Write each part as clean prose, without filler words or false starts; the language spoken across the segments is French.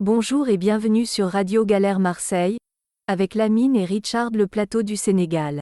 Bonjour et bienvenue sur Radio Galère Marseille, avec Lamine et Richard le plateau du Sénégal.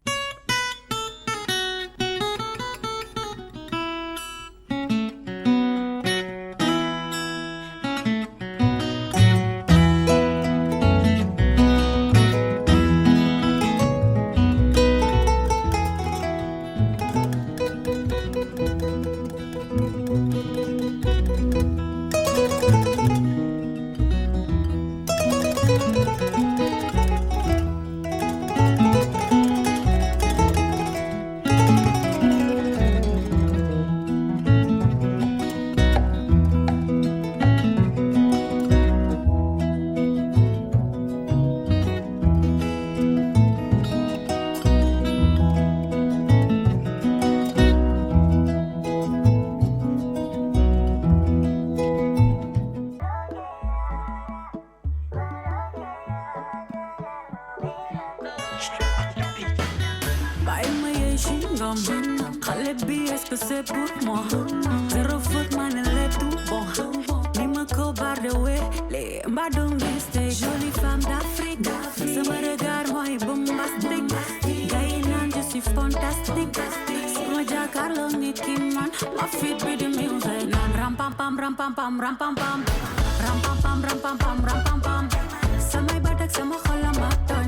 Xale bi est-ce que c'est pour moi? Zéro faute man elle est tout bon. Ni ma ko bardewe les mbadou mistake. Jolie femme d'Afrique. Sama regard mooy bombastique. Gay naan je suis fantastique. Sama jàkkaarloo nit ki man ma fit bi di music. Naan ram pam pam ram pam pam ram pam pam. Ram pam pam ram pam pam ram pam pam. Samay bat ak sama xol la ma tooñ.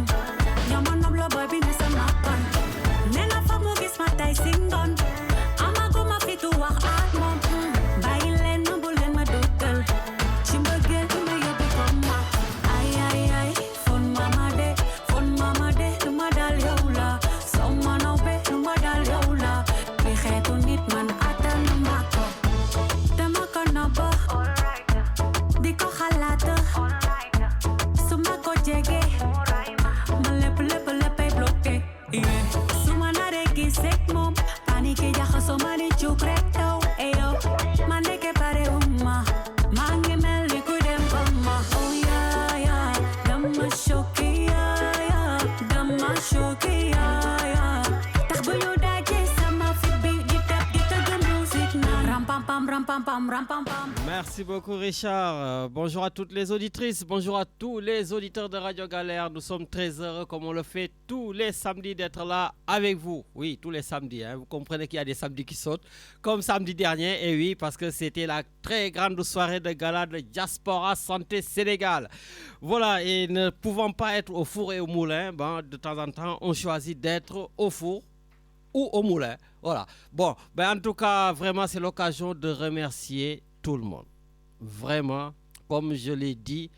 Ñoo ma nob la boy bi ne sama koñ. Nena fa mu gis ma tay singon. Amagu ma fi tu wax ak moom. Bàyyi leen ma bu leen ma duggal. Ci mbëggeel bi ma yóbbu ko ma. Ay ay ay fon mama de lu ma dal yow la. Soo ma nobe lu ma dal yow la. Bi xeetu nit man attanu ma ko. Dama ko nobba. Di ko xalaata. Su ma ko jege. Ma léppay bloqué. Suma nare gisek mom panique jaxaso ma di juk rek taw eyo man neke pare ma ngi mel ni ku dem ma oh yeah yeah dama shoki yeah tax bu ñu daje sama fit bi di tëgg musique na ram pam pam. Merci beaucoup Richard. Bonjour à toutes les auditrices, bonjour à tous les auditeurs de Radio Galère. Nous sommes très heureux, comme on le fait tous les samedis, d'être là avec vous. Oui, tous les samedis. Vous comprenez qu'il y a des samedis qui sautent, comme samedi dernier. Et oui, parce que c'était la très grande soirée de gala de Diaspora Santé Sénégal. Voilà, et ne pouvant pas être au four et au moulin, de temps en temps, on choisit d'être au four ou au moulin. Voilà. Bon, en tout cas, vraiment, c'est l'occasion de remercier tout le monde. Vraiment, comme je l'ai dit,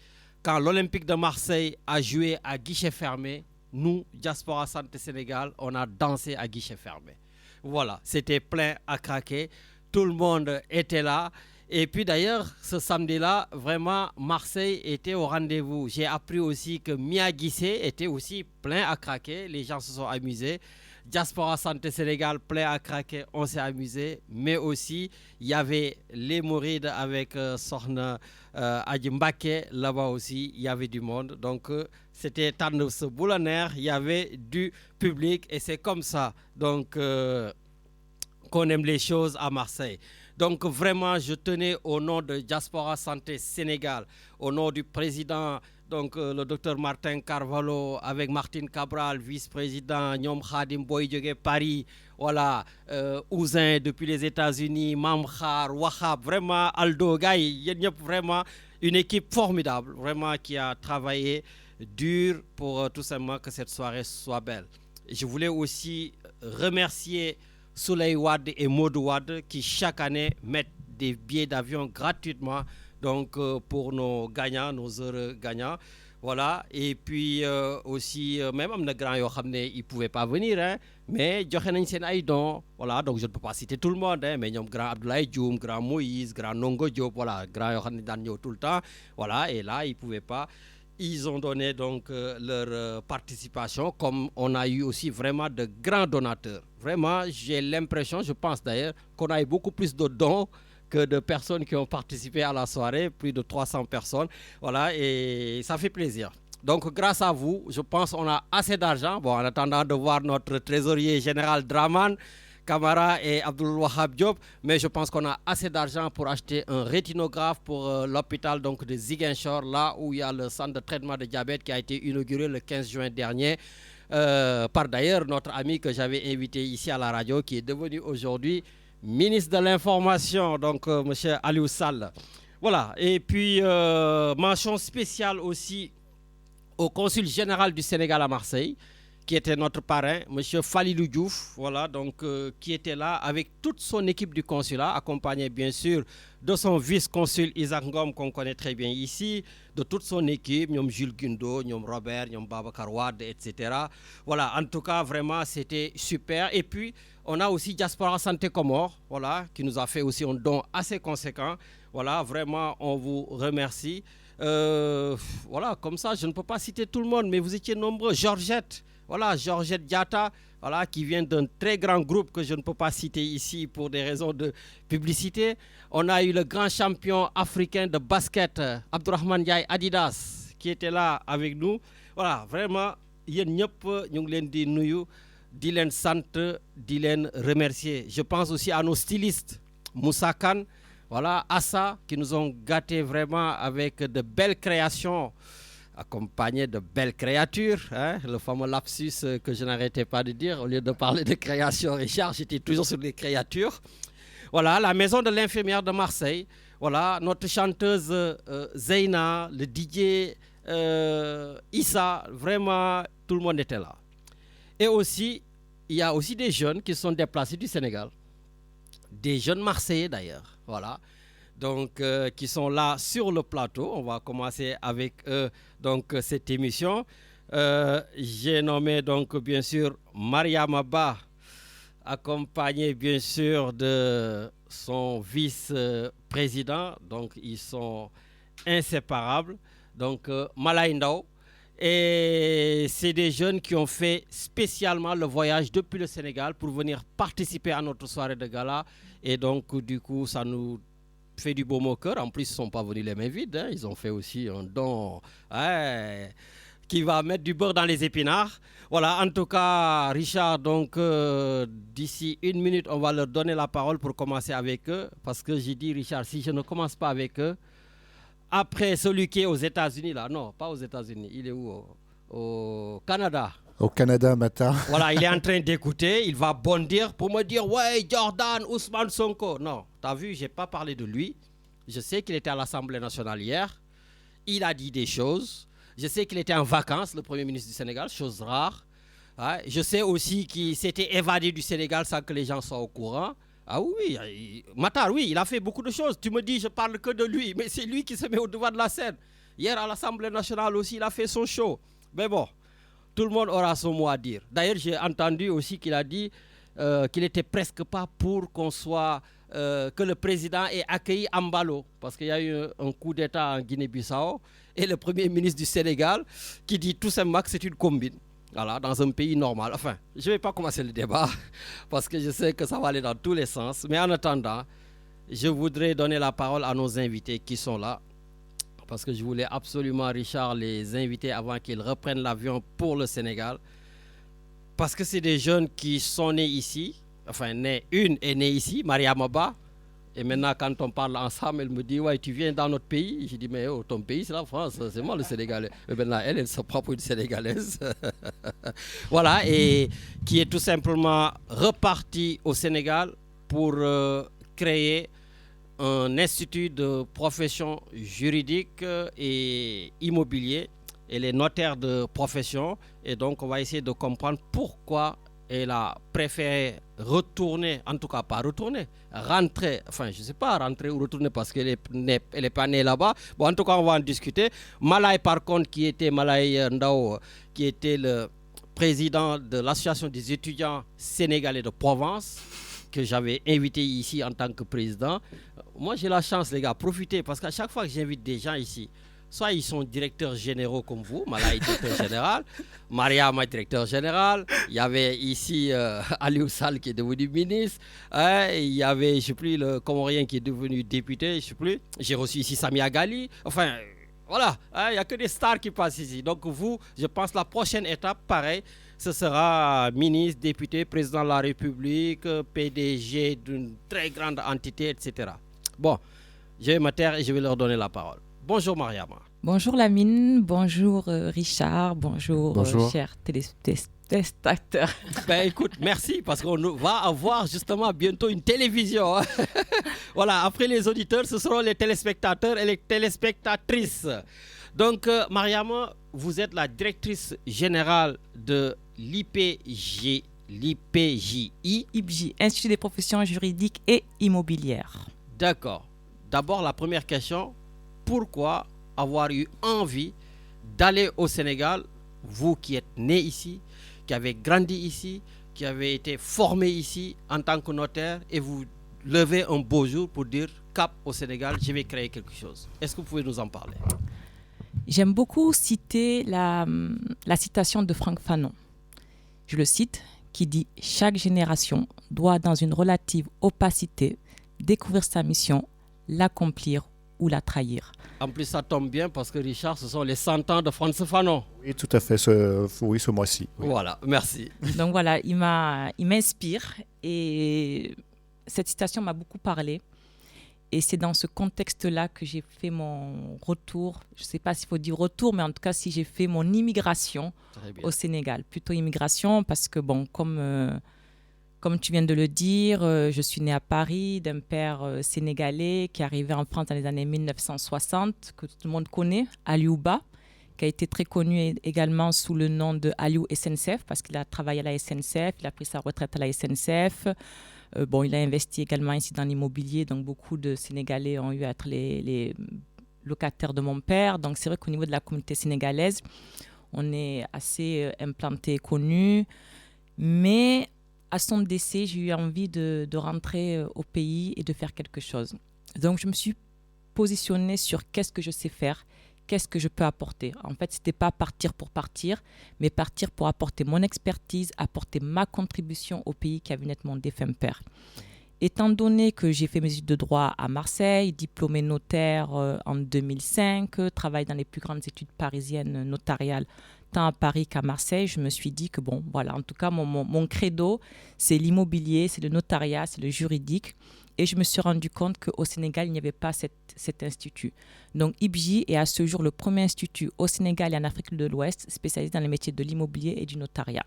quand l'Olympique de Marseille a joué à guichet fermé, nous, Diaspora Santé Sénégal, on a dansé à guichet fermé. Voilà, c'était plein à craquer. Tout le monde était là. Et puis d'ailleurs, ce samedi-là, vraiment, Marseille était au rendez-vous. J'ai appris aussi que Mia Guissé était aussi plein à craquer. Les gens se sont amusés. Diaspora Santé Sénégal, plein à craquer, on s'est amusé. Mais aussi, il y avait les Mourides avec Sohna Adji Mbacké. Là-bas aussi, il y avait du monde. Donc, c'était Tandous Boulaner. Il y avait du public. Et c'est comme ça donc, qu'on aime les choses à Marseille. Donc, vraiment, je tenais au nom de Diaspora Santé Sénégal, au nom du président, donc le docteur Martin Carvalho, avec Martine Cabral, vice-président, Nyom Khadim Boy Paris, voilà, Ouzin depuis les États-Unis, Mamkhar, Wahab, vraiment, Aldo, Gaï, vraiment une équipe formidable, vraiment qui a travaillé dur pour tout simplement que cette soirée soit belle. Je voulais aussi remercier Souley Wade et Maud Wade qui chaque année mettent des billets d'avion gratuitement donc pour nos gagnants, nos heureux gagnants. Voilà, et puis aussi même am na grand yoo xam ne ils pouvaient pas venir hein, mais joxe nañ seen ay dons. Voilà, donc je ne peux pas citer tout le monde hein, mais ñoom grand Abdoulaye Dioum, grand Moïse, grand Nongo Diop, voilà, grand yoo xam ne daan ñëw tout le temps. Voilà, et là ils pouvaient pas. Ils ont donné donc leur participation, comme on a eu aussi vraiment de grands donateurs. Vraiment, j'ai l'impression, je pense d'ailleurs, qu'on a eu beaucoup plus de dons que de personnes qui ont participé à la soirée, plus de 300 personnes. Voilà, et ça fait plaisir. Donc, grâce à vous, je pense qu'on a assez d'argent. Bon, en attendant de voir notre trésorier général Draman, Camara et Abdul Wahab Diop, mais je pense qu'on a assez d'argent pour acheter un rétinographe pour l'hôpital donc de Ziguinchor, là où il y a le centre de traitement de diabète qui a été inauguré le 15 juin dernier. Par d'ailleurs notre ami que j'avais invité ici à la radio, qui est devenu aujourd'hui ministre de l'Information, donc M. Aliou Sall. Voilà, et puis mention spéciale aussi au consul général du Sénégal à Marseille, qui était notre parrain, M. Falilou Diouf, voilà, donc, qui était là avec toute son équipe du consulat, accompagné bien sûr de son vice-consul Isaac Ngom, qu'on connaît très bien ici, de toute son équipe, Nyom Jules Gundo, Nyom Robert, Nyom Babacar Wade, etc. Voilà, en tout cas, vraiment, c'était super. Et puis, on a aussi Diaspora Santé Comore, voilà, qui nous a fait aussi un don assez conséquent. Voilà, vraiment, on vous remercie. Voilà, comme ça, je ne peux pas citer tout le monde, mais vous étiez nombreux. Georgette, voilà, Georgette Diatta, voilà, qui vient d'un très grand groupe que je ne peux pas citer ici pour des raisons de publicité. On a eu le grand champion africain de basket, Abdourahmane Ndiaye Adidas, qui était là avec nous. Voilà, vraiment, yéen ñëpp ñu ngi leen di nuyu, di leen sant, di leen remercier. Je pense aussi à nos stylistes, Moussa Kane, voilà, Assa, qui nous ont gâtés vraiment avec de belles créations, accompagné de belles créatures, hein, le fameux lapsus que je n'arrêtais pas de dire. Au lieu de parler de création, Richard, j'étais toujours sur les créatures. Voilà, la maison de l'infirmière de Marseille. Voilà, notre chanteuse Zeyna, le DJ Issa, vraiment, tout le monde était là. Et aussi, il y a aussi des jeunes qui sont déplacés du Sénégal. Des jeunes Marseillais d'ailleurs, voilà. Donc, qui sont là sur le plateau. On va commencer avec eux, donc, cette émission. J'ai nommé, donc, bien sûr, Mariama Ba, accompagnée, bien sûr, de son vice-président. Donc, ils sont inséparables. Donc, Malaye Ndao. Et c'est des jeunes qui ont fait spécialement le voyage depuis le Sénégal pour venir participer à notre soirée de gala. Et donc, du coup, ça nous fait du baume au cœur. En plus, ils ne sont pas venus les mains vides, hein. Ils ont fait aussi un don qui va mettre du beurre dans les épinards. Voilà, en tout cas, Richard, donc d'ici 1 minute, on va leur donner la parole pour commencer avec eux. Parce que j'ai dit, Richard, si je ne commence pas avec eux, après celui qui est aux États-Unis, là, non, pas aux États-Unis, il est où? Au Canada. Au Canada, Mata. Voilà, il est en train d'écouter, il va bondir pour me dire, ouais, Jordan, Ousmane Sonko. Non, t'as vu, je n'ai pas parlé de lui. Je sais qu'il était à l'Assemblée nationale hier. Il a dit des choses. Je sais qu'il était en vacances, le Premier ministre du Sénégal, chose rare. Ouais, je sais aussi qu'il s'était évadé du Sénégal sans que les gens soient au courant. Ah oui, Matar, oui, il a fait beaucoup de choses. Tu me dis, je parle que de lui, mais c'est lui qui se met au devant de la scène. Hier, à l'Assemblée nationale aussi, il a fait son show. Mais bon, tout le monde aura son mot à dire. D'ailleurs, j'ai entendu aussi qu'il a dit qu'il n'était presque pas pour qu'on soit... que le président ait accueilli Ambalo, parce qu'il y a eu un coup d'État en Guinée-Bissau, et le Premier ministre du Sénégal qui dit tout simplement que c'est une combine. Voilà, dans un pays normal. Enfin, je ne vais pas commencer le débat parce que je sais que ça va aller dans tous les sens. Mais en attendant, je voudrais donner la parole à nos invités qui sont là. Parce que je voulais absolument, Richard, les inviter avant qu'ils reprennent l'avion pour le Sénégal. Parce que c'est des jeunes qui sont nés ici. Enfin, une est née ici, Mariama Ba. Et maintenant, quand on parle ensemble, elle me dit, ouais, tu viens dans notre pays. Je dis, mais oh, ton pays, c'est la France, c'est moi le Sénégalais. Et maintenant, elle se prend pour une Sénégalaise. Voilà, et qui est tout simplement repartie au Sénégal pour créer un institut de profession juridique et immobilier. Elle est notaire de profession. Et donc, on va essayer de comprendre pourquoi elle a préféré retourner, en tout cas pas retourner, rentrer, enfin je ne sais pas rentrer ou retourner parce qu'elle est pas née là-bas. Bon, en tout cas, on va en discuter. Malaye, par contre, Malaye Ndao, qui était le président de l'association des étudiants sénégalais de Provence, que j'avais invité ici en tant que président. Moi, j'ai la chance, les gars, profitez, parce qu'à chaque fois que j'invite des gens ici, soit ils sont directeurs généraux comme vous, Malaye directeur général, Mariama directeur général, il y avait ici Aliou Sall qui est devenu ministre, il y avait, je ne sais plus, le Comorien qui est devenu député, je ne sais plus. J'ai reçu ici Samia Gali. Enfin, Voilà, il n'y a que des stars qui passent ici. Donc vous, je pense la prochaine étape, pareil, ce sera ministre, député, président de la République, PDG d'une très grande entité, etc. Bon, je vais me taire et je vais leur donner la parole. Bonjour Mariama. Bonjour Lamine, bonjour Richard, bonjour. Chers téléspectateurs. Ben écoute, merci parce qu'on va avoir justement bientôt une télévision. Voilà, après les auditeurs, ce seront les téléspectateurs et les téléspectatrices. Donc Mariama, vous êtes la directrice générale de l'IPJI, Institut des professions juridiques et immobilières. D'accord. D'abord, la première question, pourquoi avoir eu envie d'aller au Sénégal, vous qui êtes né ici, qui avez grandi ici, qui avez été formé ici en tant que notaire, et vous levez un beau jour pour dire cap au Sénégal, je vais créer quelque chose. Est-ce que vous pouvez nous en parler? J'aime beaucoup citer la citation de Franck Fanon. Je le cite, qui dit « Chaque génération doit, dans une relative opacité, découvrir sa mission, l'accomplir ou la trahir. » En plus, ça tombe bien parce que Richard, ce sont les 100 ans de Frantz Fanon. Oui, tout à fait, ce mois-ci. Oui. Voilà, merci. Donc voilà, il m'inspire et cette citation m'a beaucoup parlé. Et c'est dans ce contexte-là que j'ai fait mon retour. Je ne sais pas s'il faut dire retour, mais en tout cas, si j'ai fait mon immigration au Sénégal. Plutôt immigration parce que, bon, comme tu viens de le dire, je suis née à Paris d'un père sénégalais qui est arrivé en France dans les années 1960, que tout le monde connaît, Aliou Ba, qui a été très connu également sous le nom de Aliou SNCF parce qu'il a travaillé à la SNCF, il a pris sa retraite à la SNCF. Il a investi également ici dans l'immobilier, donc beaucoup de Sénégalais ont eu à être les locataires de mon père. Donc c'est vrai qu'au niveau de la communauté sénégalaise, on est assez implanté et connu. Mais à son décès, j'ai eu envie de rentrer au pays et de faire quelque chose. Donc je me suis positionnée sur qu'est-ce que je sais faire, qu'est-ce que je peux apporter. En fait, ce n'était pas partir pour partir, mais partir pour apporter mon expertise, apporter ma contribution au pays qui a vu naître mon défunt père. Étant donné que j'ai fait mes études de droit à Marseille, diplômé notaire en 2005, travaille dans les plus grandes études parisiennes notariales, tant à Paris qu'à Marseille, je me suis dit que bon, voilà, en tout cas, mon credo, c'est l'immobilier, c'est le notariat, c'est le juridique. Et je me suis rendu compte qu'au Sénégal, il n'y avait pas cet institut. Donc, IPJI est à ce jour le premier institut au Sénégal et en Afrique de l'Ouest spécialisé dans les métiers de l'immobilier et du notariat.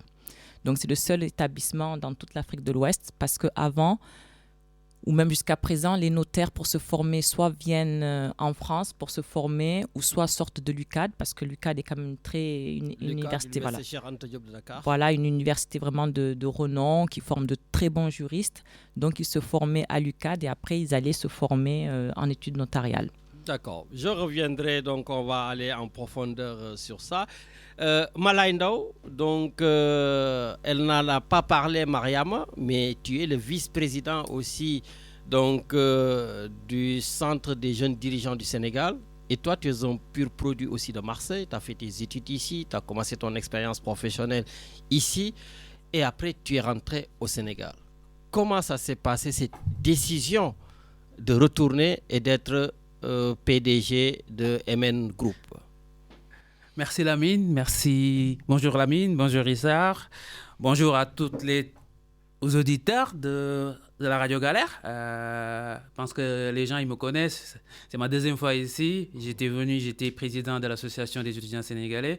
Donc, c'est le seul établissement dans toute l'Afrique de l'Ouest parce qu'avant, ou même jusqu'à présent, les notaires pour se former soit viennent en France pour se former ou soit sortent de l'UCAD parce que l'UCAD est quand même une université. Voilà, une université vraiment de renom qui forme de très bons juristes. Donc, ils se formaient à l'UCAD et après, ils allaient se former en études notariales. D'accord. Je reviendrai, donc on va aller en profondeur sur ça. Malaye Ndao, donc elle n'en a pas parlé, Mariama, mais tu es le vice-président aussi donc, du Centre des jeunes dirigeants du Sénégal. Et toi, tu es un pur produit aussi de Marseille. Tu as fait tes études ici, tu as commencé ton expérience professionnelle ici. Et après, tu es rentré au Sénégal. Comment ça s'est passé, cette décision de retourner et d'être PDG de MN Group? Merci Lamine, merci. Bonjour Lamine, bonjour Richard. Bonjour à aux auditeurs de la Radio Galère. Je pense que les gens, ils me connaissent. C'est ma deuxième fois ici. J'étais président de l'association des étudiants sénégalais.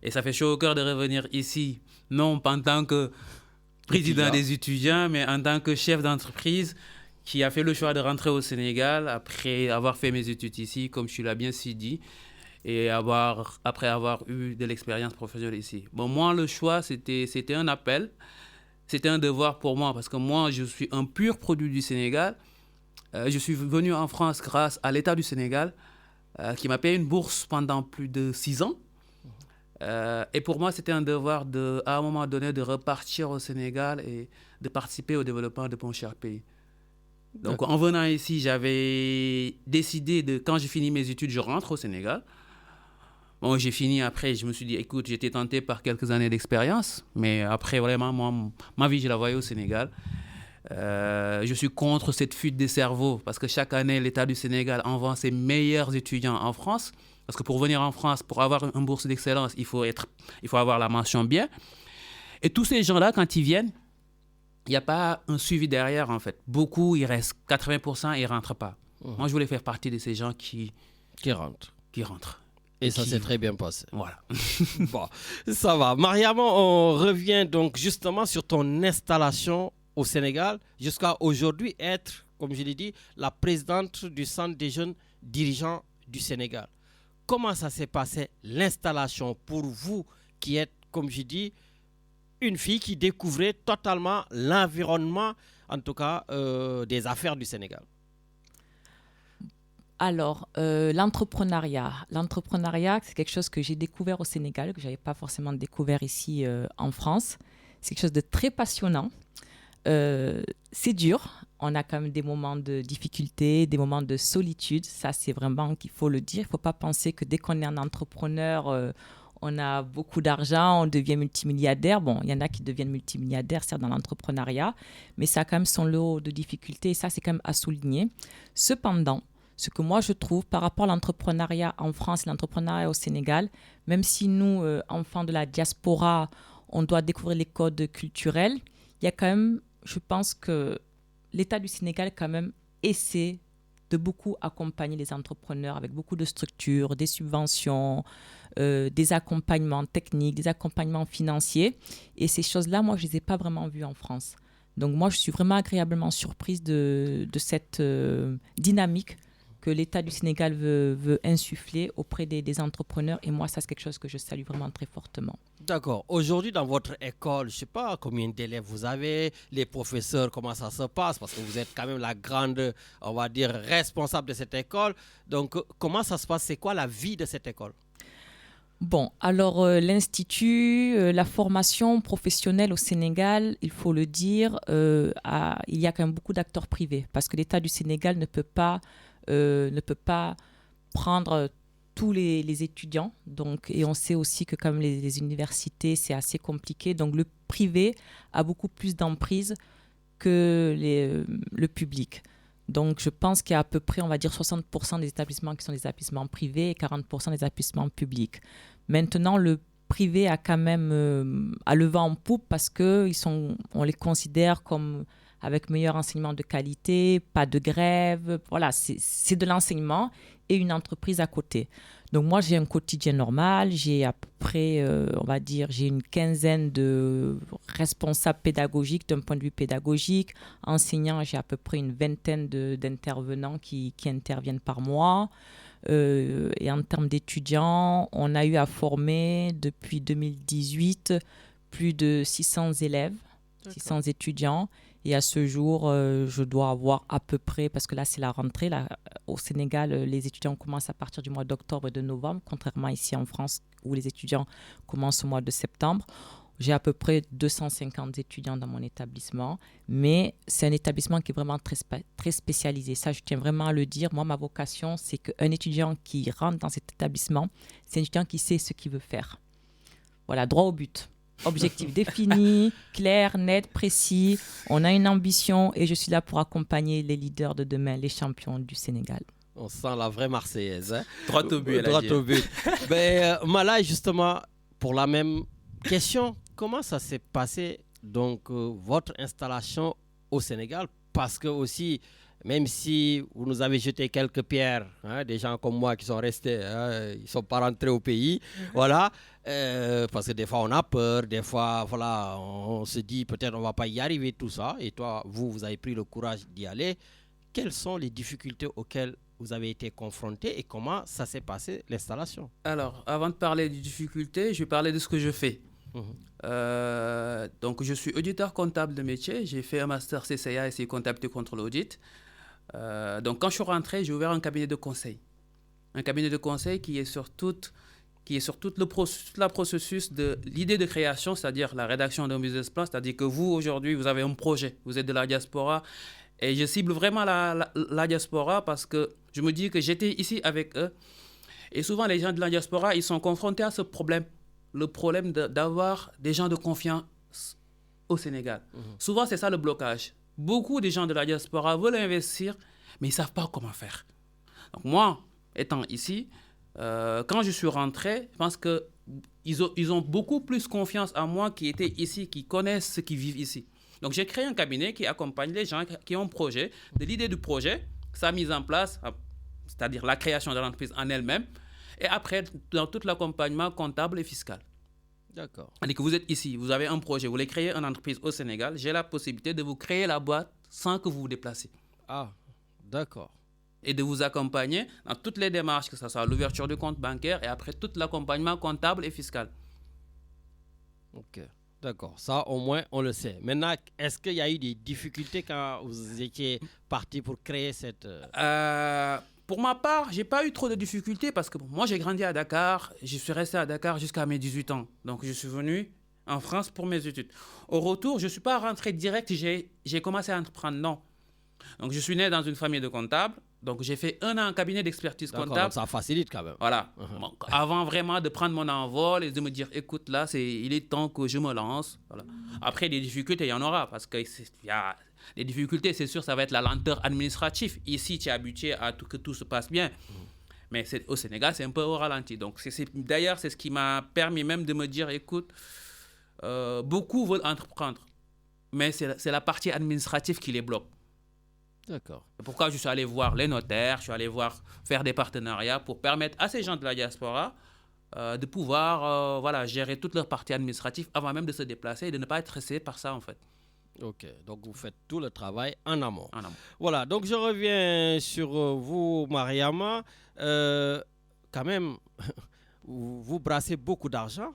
Et ça fait chaud au cœur de revenir ici, non pas en tant que président des étudiants, mais en tant que chef d'entreprise qui a fait le choix de rentrer au Sénégal après avoir fait mes études ici, comme je l'ai bien si dit, et après avoir eu de l'expérience professionnelle ici. Bon, moi, le choix, c'était un appel, c'était un devoir pour moi, parce que moi, je suis un pur produit du Sénégal. Je suis venu en France grâce à l'État du Sénégal, qui m'a payé une bourse pendant plus de 6 ans. Et pour moi, c'était un devoir, à un moment donné, de repartir au Sénégal et de participer au développement de mon cher pays. Donc, en venant ici, j'avais décidé quand j'ai fini mes études, je rentre au Sénégal. Bon, j'ai fini après, je me suis dit, écoute, j'étais tenté par quelques années d'expérience, mais après, vraiment, moi, ma vie, je la voyais au Sénégal. Je suis contre cette fuite des cerveaux, parce que chaque année, l'État du Sénégal envoie ses meilleurs étudiants en France Parce que pour venir en France, pour avoir une bourse d'excellence, il faut avoir la mention bien. Et tous ces gens-là, quand ils viennent, il n'y a pas un suivi derrière, en fait. Beaucoup, ils restent. 80%, ils ne rentrent pas. Moi, je voulais faire partie de ces gens qui rentrent. Et ça s'est très bien passé. Voilà. Bon, ça va. Mariama, on revient donc justement sur ton installation au Sénégal jusqu'à aujourd'hui être, comme je l'ai dit, la présidente du Centre des jeunes dirigeants du Sénégal. Comment ça s'est passé l'installation pour vous qui êtes, comme je dis, une fille qui découvrait totalement l'environnement, en tout cas des affaires du Sénégal? Alors, l'entrepreneuriat, c'est quelque chose que j'ai découvert au Sénégal, que je n'avais pas forcément découvert ici en France. C'est quelque chose de très passionnant. C'est dur. On a quand même des moments de difficulté, des moments de solitude. Ça, c'est vraiment qu'il faut le dire. Il ne faut pas penser que dès qu'on est un entrepreneur, on a beaucoup d'argent, on devient multimilliardaire. Bon, il y en a qui deviennent multimilliardaires, certes, dans l'entrepreneuriat, mais ça a quand même son lot de difficultés et ça, c'est quand même à souligner. Cependant, ce que moi, je trouve par rapport à l'entrepreneuriat en France et l'entrepreneuriat au Sénégal, même si nous, enfants de la diaspora, on doit découvrir les codes culturels, il y a quand même, je pense que l'État du Sénégal quand même essaie de beaucoup accompagner les entrepreneurs avec beaucoup de structures, des subventions, des accompagnements techniques, des accompagnements financiers. Et ces choses-là, moi, je ne les ai pas vraiment vues en France. Donc moi, je suis vraiment agréablement surprise de cette dynamique que l'État du Sénégal veut insuffler auprès des entrepreneurs. Et moi, ça, c'est quelque chose que je salue vraiment très fortement. D'accord. Aujourd'hui, dans votre école, je ne sais pas combien d'élèves vous avez, les professeurs, comment ça se passe, parce que vous êtes quand même la grande, on va dire, responsable de cette école. Donc, comment ça se passe? C'est quoi la vie de cette école? Bon, alors l'Institut, la formation professionnelle au Sénégal, il faut le dire, il y a quand même beaucoup d'acteurs privés, parce que l'État du Sénégal ne peut pas prendre tous les étudiants. Donc, et on sait aussi que comme les universités, c'est assez compliqué. Donc, le privé a beaucoup plus d'emprise que le public. Donc, je pense qu'il y a à peu près, on va dire, 60% des établissements qui sont des établissements privés et 40% des établissements publics. Maintenant, le privé a quand même a le vent en poupe parce qu'on les considère comme avec meilleur enseignement de qualité, pas de grève. Voilà, c'est de l'enseignement et une entreprise à côté. Donc moi, j'ai un quotidien normal. J'ai à peu près, on va dire, j'ai une quinzaine de responsables pédagogiques d'un point de vue pédagogique. Enseignants, j'ai à peu près une vingtaine d'intervenants qui interviennent par mois. Et en termes d'étudiants, on a eu à former depuis 2018 plus de 600 élèves, 600 étudiants. Et à ce jour, je dois avoir à peu près, parce que là, c'est la rentrée. Là, au Sénégal, les étudiants commencent à partir du mois d'octobre et de novembre, contrairement ici en France, où les étudiants commencent au mois de septembre. J'ai à peu près 250 étudiants dans mon établissement, mais c'est un établissement qui est vraiment très spécialisé. Ça, je tiens vraiment à le dire. Moi, ma vocation, c'est qu'un étudiant qui rentre dans cet établissement, c'est un étudiant qui sait ce qu'il veut faire. Voilà, droit au but. Objectif défini, clair, net, précis. On a une ambition et je suis là pour accompagner les leaders de demain, les champions du Sénégal. On sent la vraie Marseillaise. Hein? Droit au but. Droit au but. Mala, justement, pour la même question, comment ça s'est passé, donc, votre installation au Sénégal? Parce que aussi, même si vous nous avez jeté quelques pierres, hein, des gens comme moi qui sont restés, hein, ils ne sont pas rentrés au pays, voilà, parce que des fois on a peur, des fois voilà, on se dit peut-être on ne va pas y arriver, tout ça, et toi, vous avez pris le courage d'y aller. Quelles sont les difficultés auxquelles vous avez été confrontés et comment ça s'est passé l'installation? Alors, avant de parler des difficultés, je vais parler de ce que je fais. Donc, je suis auditeur comptable de métier. J'ai fait un master CCA et c'est comptabilité contre l'audit. Donc, quand je suis rentré, j'ai ouvert un cabinet de conseil. Un cabinet de conseil qui est sur tout le processus de l'idée de création, c'est-à-dire la rédaction d'un business plan. C'est-à-dire que vous, aujourd'hui, vous avez un projet. Vous êtes de la diaspora. Et je cible vraiment la diaspora parce que je me dis que j'étais ici avec eux. Et souvent, les gens de la diaspora, ils sont confrontés à ce problème. Le problème d'avoir des gens de confiance au Sénégal. Souvent, c'est ça le blocage. Beaucoup de gens de la diaspora veulent investir, mais ils ne savent pas comment faire. Donc moi, étant ici, quand je suis rentré, je pense qu'ils ont beaucoup plus confiance en moi qui étaient ici, qui connaissent ceux qui vivent ici. Donc, j'ai créé un cabinet qui accompagne les gens qui ont un projet, de l'idée du projet, sa mise en place, c'est-à-dire la création de l'entreprise en elle-même, et après, dans tout l'accompagnement comptable et fiscal. D'accord. C'est-à-dire que vous êtes ici, vous avez un projet, vous voulez créer une entreprise au Sénégal, j'ai la possibilité de vous créer la boîte sans que vous vous déplaciez. Ah, d'accord. Et de vous accompagner dans toutes les démarches, que ce soit l'ouverture du compte bancaire et après tout l'accompagnement comptable et fiscal. Ok, d'accord. Ça, au moins, on le sait. Maintenant, est-ce qu'il y a eu des difficultés quand vous étiez parti pour créer cette... Pour ma part, je n'ai pas eu trop de difficultés parce que moi, j'ai grandi à Dakar. Je suis resté à Dakar jusqu'à mes 18 ans. Donc, je suis venu en France pour mes études. Au retour, je ne suis pas rentré direct. J'ai commencé à entreprendre, non. Donc, je suis né dans une famille de comptables. Donc, j'ai fait 1 an en cabinet d'expertise comptable. Donc ça facilite quand même. Voilà. Donc, avant vraiment de prendre mon envol et de me dire, écoute, là, il est temps que je me lance. Voilà. Après, des difficultés, il y en aura. Parce que les difficultés, c'est sûr, ça va être la lenteur administrative. Ici, tu es habitué à que tout se passe bien. Mais au Sénégal, c'est un peu au ralenti. Donc, d'ailleurs, c'est ce qui m'a permis même de me dire, écoute, beaucoup veulent entreprendre. Mais c'est la partie administrative qui les bloque. D'accord. C'est pourquoi je suis allé voir les notaires, je suis allé faire des partenariats pour permettre à ces gens de la diaspora de pouvoir gérer toute leur partie administrative avant même de se déplacer et de ne pas être stressé par ça en fait. Ok, donc vous faites tout le travail en amont. En amont. Voilà, donc je reviens sur vous, Mariama. Quand même, vous brassez beaucoup d'argent.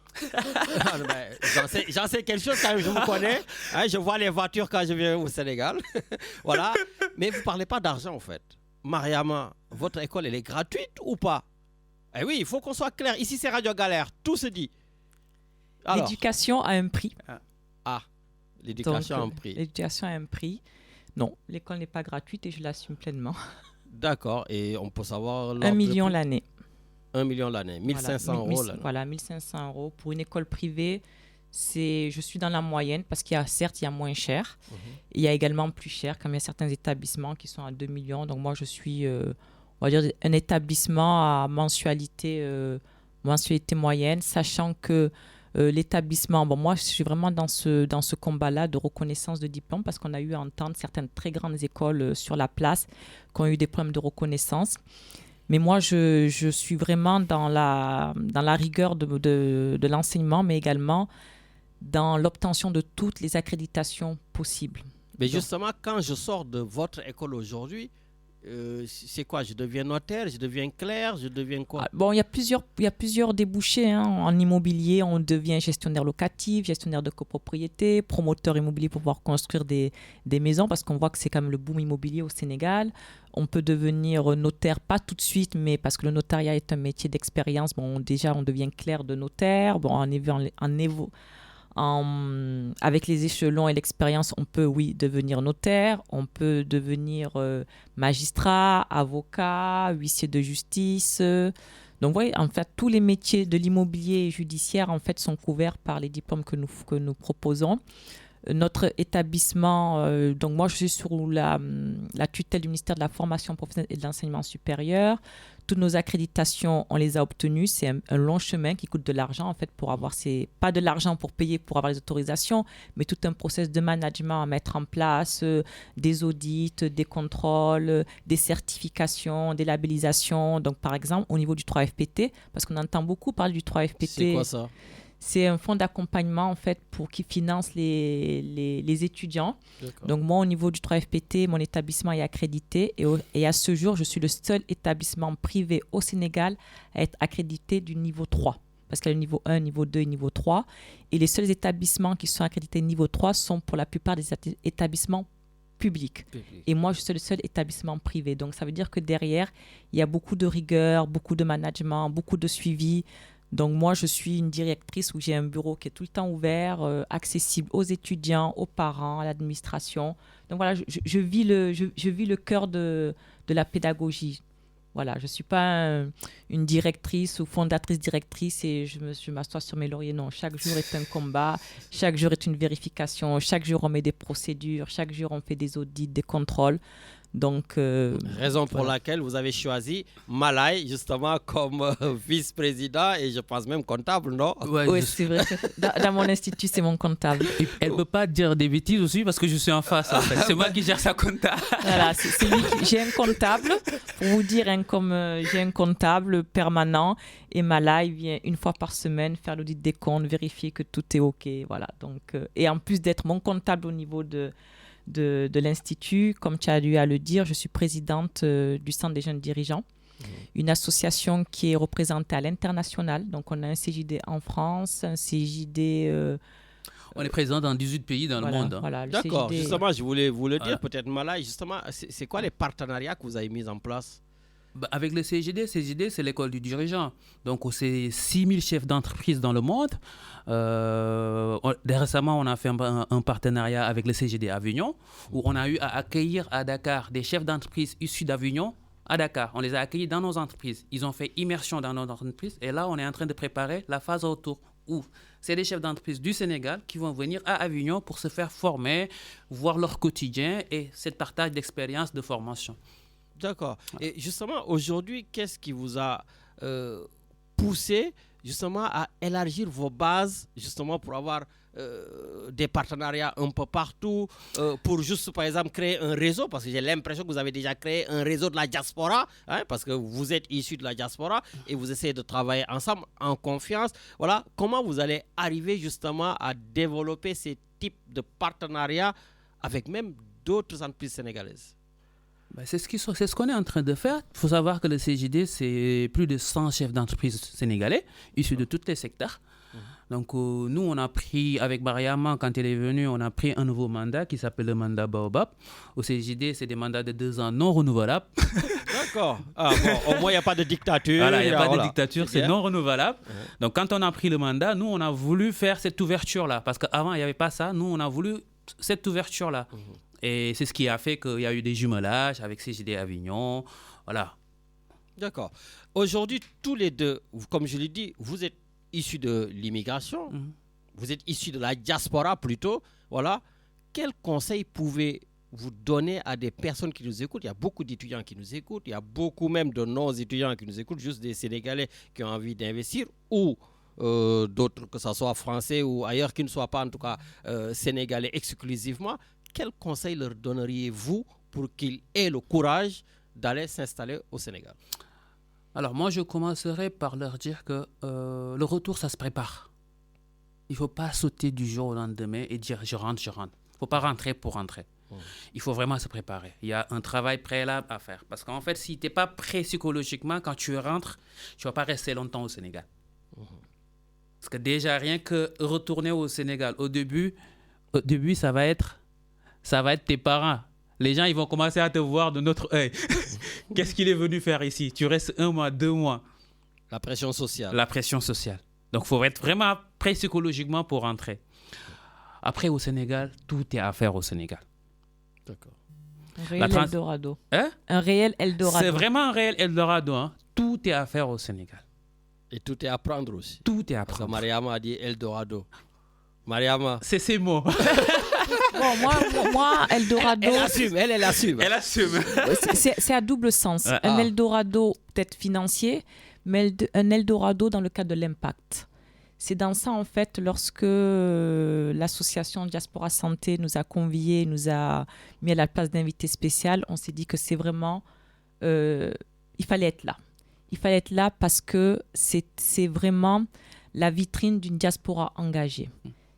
J'en sais quelque chose quand même, je vous connais. Hein, je vois les voitures quand je viens au Sénégal. Voilà, mais vous ne parlez pas d'argent en fait. Mariama, votre école, elle est gratuite ou pas? Eh oui, il faut qu'on soit clair. Ici, c'est Radio Galère, tout se dit. Alors, L'éducation a un prix. L'éducation a un Donc, prix. L'éducation a un prix. Non, l'école n'est pas gratuite et je l'assume pleinement. D'accord, et on peut savoir... 1 million l'année. 1 million l'année, 1500 euros l'année. Voilà, 1500 euros. Pour une école privée, je suis dans la moyenne parce qu'il y a certes, il y a moins cher. Il y a également plus cher, comme il y a certains établissements qui sont à 2 millions. Donc moi, je suis, on va dire, un établissement à mensualité moyenne, sachant que l'établissement, moi je suis vraiment dans ce combat-là de reconnaissance de diplôme parce qu'on a eu à entendre certaines très grandes écoles sur la place qui ont eu des problèmes de reconnaissance. Mais moi, je suis vraiment dans la rigueur de l'enseignement, mais également dans l'obtention de toutes les accréditations possibles. Mais justement, quand je sors de votre école aujourd'hui, c'est quoi? Je deviens notaire, je deviens clerc, je deviens quoi? Bon, il y a plusieurs débouchés. En immobilier, on devient gestionnaire locatif, gestionnaire de copropriété, promoteur immobilier pour pouvoir construire des maisons, parce qu'on voit que c'est quand même le boom immobilier au Sénégal. On peut devenir notaire, pas tout de suite, mais parce que le notariat est un métier d'expérience. Bon, déjà, on devient clerc de notaire. Bon, avec les échelons et l'expérience, on peut, oui, devenir notaire, on peut devenir magistrat, avocat, huissier de justice. Donc, vous voyez, en fait, tous les métiers de l'immobilier judiciaire, en fait, sont couverts par les diplômes que nous proposons. Notre établissement, donc moi, je suis sous la tutelle du ministère de la Formation professionnelle et de l'Enseignement supérieur. Toutes nos accréditations, on les a obtenues. C'est un long chemin qui coûte de l'argent, en fait, pour avoir pas de l'argent pour payer, pour avoir les autorisations, mais tout un process de management à mettre en place, des audits, des contrôles, des certifications, des labellisations. Donc, par exemple, au niveau du 3FPT, parce qu'on entend beaucoup parler du 3FPT. C'est quoi ça? C'est un fonds d'accompagnement en fait qui finance les étudiants. D'accord. Donc moi au niveau du 3FPT, mon établissement est accrédité et à ce jour, je suis le seul établissement privé au Sénégal à être accrédité du niveau 3. Parce qu'il y a le niveau 1, niveau 2 et niveau 3. Et les seuls établissements qui sont accrédités niveau 3 sont pour la plupart des établissements publics. Et moi, je suis le seul établissement privé. Donc ça veut dire que derrière, il y a beaucoup de rigueur, beaucoup de management, beaucoup de suivi. Donc moi, je suis une directrice où j'ai un bureau qui est tout le temps ouvert, accessible aux étudiants, aux parents, à l'administration. Donc voilà, je vis le cœur de la pédagogie. Voilà, je ne suis pas une directrice ou fondatrice directrice et je m'assois sur mes lauriers. Non, chaque jour est un combat, chaque jour est une vérification, chaque jour on met des procédures, chaque jour on fait des audits, des contrôles. Donc, Raison pour voilà. laquelle vous avez choisi Malay justement comme vice-président et je pense même comptable, non? Ouais, Oui, je- c'est vrai. Dans mon institut, c'est mon comptable. Et elle peut pas dire des bêtises aussi parce que je suis en face. En fait. C'est moi qui gère sa compta. Voilà, c'est lui j'ai un comptable, pour vous dire, j'ai un comptable permanent et Mala, il vient une fois par semaine faire l'audit des comptes, vérifier que tout est OK. Voilà, donc, et en plus d'être mon comptable au niveau de l'Institut, comme tu as eu à le dire, je suis présidente du Centre des jeunes dirigeants, une association qui est représentée à l'international. Donc, on a un CJD en France, un CJD... On est présent dans 18 pays dans le monde. Hein. Voilà, le D'accord, CJD. justement, je voulais vous le dire, Voilà. peut-être Malay, justement, c'est quoi les partenariats que vous avez mis en place? Bah, avec le CGD, c'est l'école du dirigeant. Donc, c'est 6000 chefs d'entreprise dans le monde. Récemment, on a fait un partenariat avec le CGD Avignon, où on a eu à accueillir à Dakar des chefs d'entreprise issus d'Avignon à Dakar. On les a accueillis dans nos entreprises. Ils ont fait immersion dans nos entreprises. Et là, on est en train de préparer la phase retour, où c'est des chefs d'entreprise du Sénégal qui vont venir à Avignon pour se faire former, voir leur quotidien et ce partage d'expérience de formation. D'accord. Et justement, aujourd'hui, qu'est-ce qui vous a poussé justement à élargir vos bases, justement pour avoir des partenariats un peu partout, pour juste, par exemple, créer un réseau, parce que j'ai l'impression que vous avez déjà créé un réseau de la diaspora, hein, parce que vous êtes issus de la diaspora et vous essayez de travailler ensemble en confiance. Voilà, comment vous allez arriver justement à développer ces types de partenariats avec même d'autres entreprises sénégalaises? Ben, c'est ce qu'on est en train de faire. Il faut savoir que le CJD, c'est plus de 100 chefs d'entreprise sénégalais, issus de tous les secteurs. Donc, nous, on a pris, avec Mariama, quand elle est venue, on a pris un nouveau mandat qui s'appelle le mandat Baobab. Au CJD, c'est des mandats de 2 ans non renouvelables. D'accord. Ah, bon, au moins, il n'y a pas de dictature. Voilà, il n'y a pas Voilà. de dictature, c'est bien. non renouvelable. Donc, quand on a pris le mandat, nous, on a voulu faire cette ouverture-là. Parce qu'avant, il n'y avait pas ça. Nous, on a voulu cette ouverture-là. Et c'est ce qui a fait qu'il y a eu des jumelages avec CJD Avignon. Voilà. D'accord. Aujourd'hui, tous les deux, comme je l'ai dit, vous êtes issus de l'immigration, vous êtes issus de la diaspora plutôt. Voilà. Quels conseils pouvez-vous donner à des personnes qui nous écoutent? Il y a beaucoup d'étudiants qui nous écoutent, il y a beaucoup même de non-étudiants qui nous écoutent, juste des Sénégalais qui ont envie d'investir ou d'autres, que ce soit français ou ailleurs, qui ne soient pas en tout cas sénégalais exclusivement. Quels conseils leur donneriez-vous pour qu'ils aient le courage d'aller s'installer au Sénégal? Alors, moi, je commencerai par leur dire que le retour, ça se prépare. Il ne faut pas sauter du jour au lendemain et dire je rentre, je rentre. Il ne faut pas rentrer pour rentrer. Il faut vraiment se préparer. Il y a un travail préalable à faire. Parce qu'en fait, si tu n'es pas prêt psychologiquement, quand tu rentres, tu ne vas pas rester longtemps au Sénégal. Parce que déjà, rien que retourner au Sénégal, au début ça va être tes parents. Les gens, ils vont commencer à te voir de notre œil. Qu'est-ce qu'il est venu faire ici? Tu restes 1 mois, 2 mois. La pression sociale. La pression sociale. Donc, il faut être vraiment prêt psychologiquement pour rentrer. Après, au Sénégal, tout est à faire au Sénégal. D'accord. Un réel Eldorado. Hein? Un réel Eldorado. C'est vraiment un réel Eldorado. Hein? Tout est à faire au Sénégal. Et tout est à prendre aussi. Tout est à Parce que prendre. Mariama a dit Eldorado. Mariama. C'est ces mots. Bon, moi, Eldorado, Elle assume, elle assume. Elle assume. c'est à double sens. Ah. Un Eldorado peut-être financier, mais un Eldorado dans le cadre de l'impact. C'est dans ça, en fait, lorsque l'association Diaspora Santé nous a conviés, nous a mis à la place d'invité spécial, on s'est dit que c'est vraiment... il fallait être là. Il fallait être là parce que c'est vraiment la vitrine d'une diaspora engagée.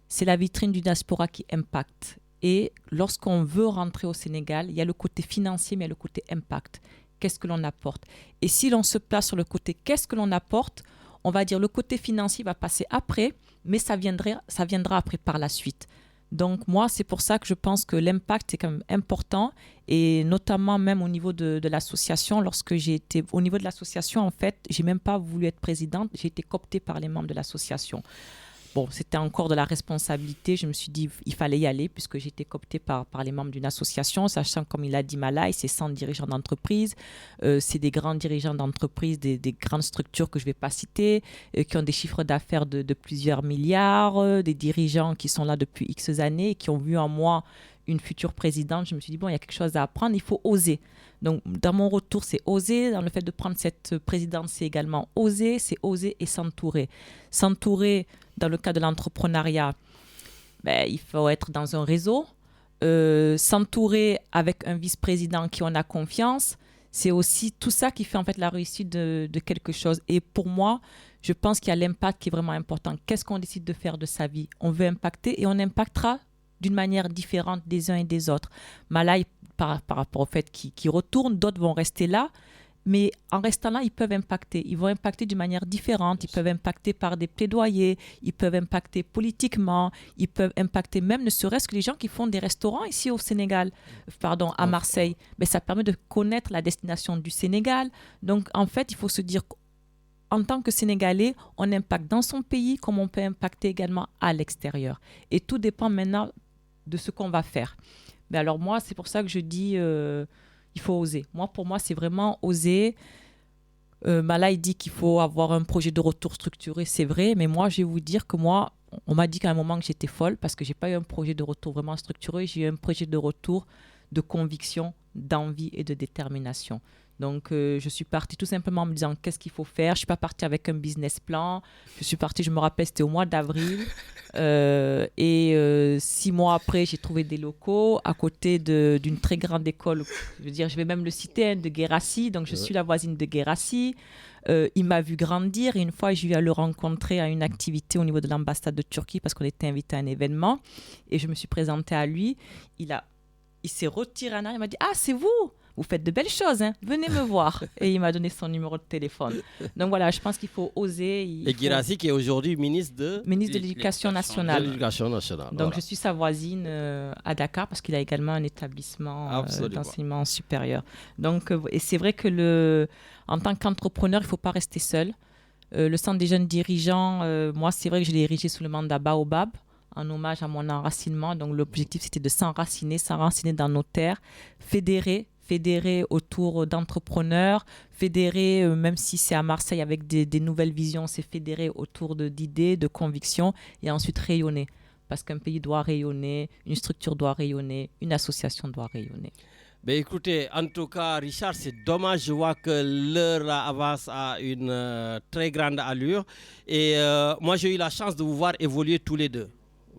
C'est la vitrine d'une diaspora qui impacte. Et lorsqu'on veut rentrer au Sénégal, il y a le côté financier, mais il y a le côté impact. Qu'est-ce que l'on apporte? Et si l'on se place sur le côté qu'est-ce que l'on apporte, on va dire le côté financier va passer après, mais ça viendra après par la suite. Donc moi, c'est pour ça que je pense que l'impact est quand même important, et notamment même au niveau de l'association. Lorsque j'ai été au niveau de l'association, en fait, j'ai même pas voulu être présidente, j'ai été cooptée par les membres de l'association. Bon, c'était encore de la responsabilité. Je me suis dit il fallait y aller puisque j'étais cooptée par les membres d'une association, sachant, comme il a dit Malay, c'est 100 dirigeants d'entreprise. C'est des grands dirigeants d'entreprise, des grandes structures que je ne vais pas citer, qui ont des chiffres d'affaires de plusieurs milliards, des dirigeants qui sont là depuis X années et qui ont vu en moi une future présidente, je me suis dit, bon, il y a quelque chose à apprendre, il faut oser. Donc, dans mon retour, c'est oser. Dans le fait de prendre cette présidence, c'est également oser et s'entourer. S'entourer, dans le cas de l'entrepreneuriat, il faut être dans un réseau. S'entourer avec un vice-président qui en a confiance, c'est aussi tout ça qui fait en fait la réussite de quelque chose. Et pour moi, je pense qu'il y a l'impact qui est vraiment important. Qu'est-ce qu'on décide de faire de sa vie? On veut impacter et on impactera d'une manière différente des uns et des autres. Malay, par rapport au fait qu'ils retournent, d'autres vont rester là. Mais en restant là, ils peuvent impacter. Ils vont impacter d'une manière différente. Ils peuvent impacter par des plaidoyers. Ils peuvent impacter politiquement. Ils peuvent impacter même, ne serait-ce que les gens qui font des restaurants ici au Sénégal, à Marseille. Mais ça permet de connaître la destination du Sénégal. Donc, en fait, il faut se dire qu'en tant que Sénégalais, on impacte dans son pays comme on peut impacter également à l'extérieur. Et tout dépend maintenant de ce qu'on va faire. Mais alors moi, c'est pour ça que je dis... il faut oser. Pour moi, c'est vraiment oser. Malay dit qu'il faut avoir un projet de retour structuré, c'est vrai, mais moi, je vais vous dire que on m'a dit qu'à un moment que j'étais folle parce que je n'ai pas eu un projet de retour vraiment structuré, j'ai eu un projet de retour de conviction, d'envie et de détermination. Donc, je suis partie tout simplement en me disant qu'est-ce qu'il faut faire. Je ne suis pas partie avec un business plan. Je suis partie, je me rappelle, c'était au mois d'avril. 6 mois après, j'ai trouvé des locaux à côté d'une très grande école. Je vais même le citer, de Guérassi. Donc, je suis la voisine de Guérassi. Il m'a vu grandir. Et une fois, j'ai eu à le rencontrer à une activité au niveau de l'ambassade de Turquie parce qu'on était invité à un événement. Et je me suis présentée à lui. Il s'est retiré en arrière. Il m'a dit « Ah, c'est vous ! Vous faites de belles choses, hein. Venez me voir. » Et il m'a donné son numéro de téléphone. Donc voilà, je pense qu'il faut oser. Et Guérassi qui est aujourd'hui ministre de l'Éducation nationale. Donc voilà. je suis sa voisine à Dakar parce qu'il a également un établissement d'enseignement supérieur. Donc, et c'est vrai que en tant qu'entrepreneur, il ne faut pas rester seul. Le Centre des jeunes dirigeants, moi, c'est vrai que je l'ai érigé sous le mandat Baobab, en hommage à mon enracinement. Donc l'objectif, c'était de s'enraciner dans nos terres, fédérer autour d'entrepreneurs, fédérer, même si c'est à Marseille avec des nouvelles visions, c'est fédérer autour d'idées, de convictions et ensuite rayonner. Parce qu'un pays doit rayonner, une structure doit rayonner, une association doit rayonner. Écoutez, en tout cas, Richard, c'est dommage, je vois que l'heure avance à une très grande allure. Et moi, j'ai eu la chance de vous voir évoluer tous les deux.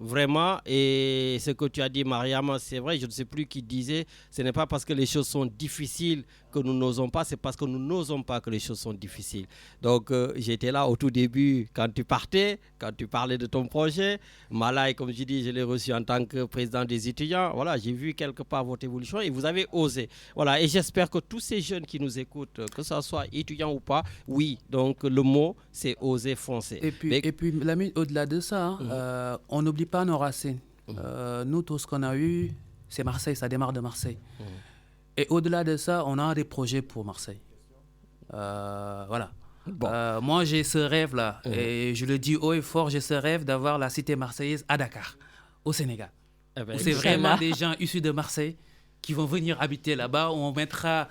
Vraiment, et ce que tu as dit, Mariam, c'est vrai, je ne sais plus qui disait, ce n'est pas parce que les choses sont difficiles que nous n'osons pas, c'est parce que nous n'osons pas que les choses sont difficiles. Donc, j'étais là au tout début quand tu partais, quand tu parlais de ton projet. Malay, comme je dis, je l'ai reçu en tant que président des étudiants. Voilà, j'ai vu quelque part votre évolution et vous avez osé. Voilà, et j'espère que tous ces jeunes qui nous écoutent, que ce soit étudiants ou pas, oui, donc le mot, c'est oser, foncer. Et puis Lamine, au-delà de ça, on n'oublie pas nos racines. Nous, tout ce qu'on a eu, c'est Marseille, ça démarre de Marseille. Et au-delà de ça, on a des projets pour Marseille. Voilà. Bon. Moi, j'ai ce rêve-là, et je le dis haut et fort, j'ai ce rêve d'avoir la cité marseillaise à Dakar, au Sénégal. C'est vraiment des gens issus de Marseille qui vont venir habiter là-bas, où on mettra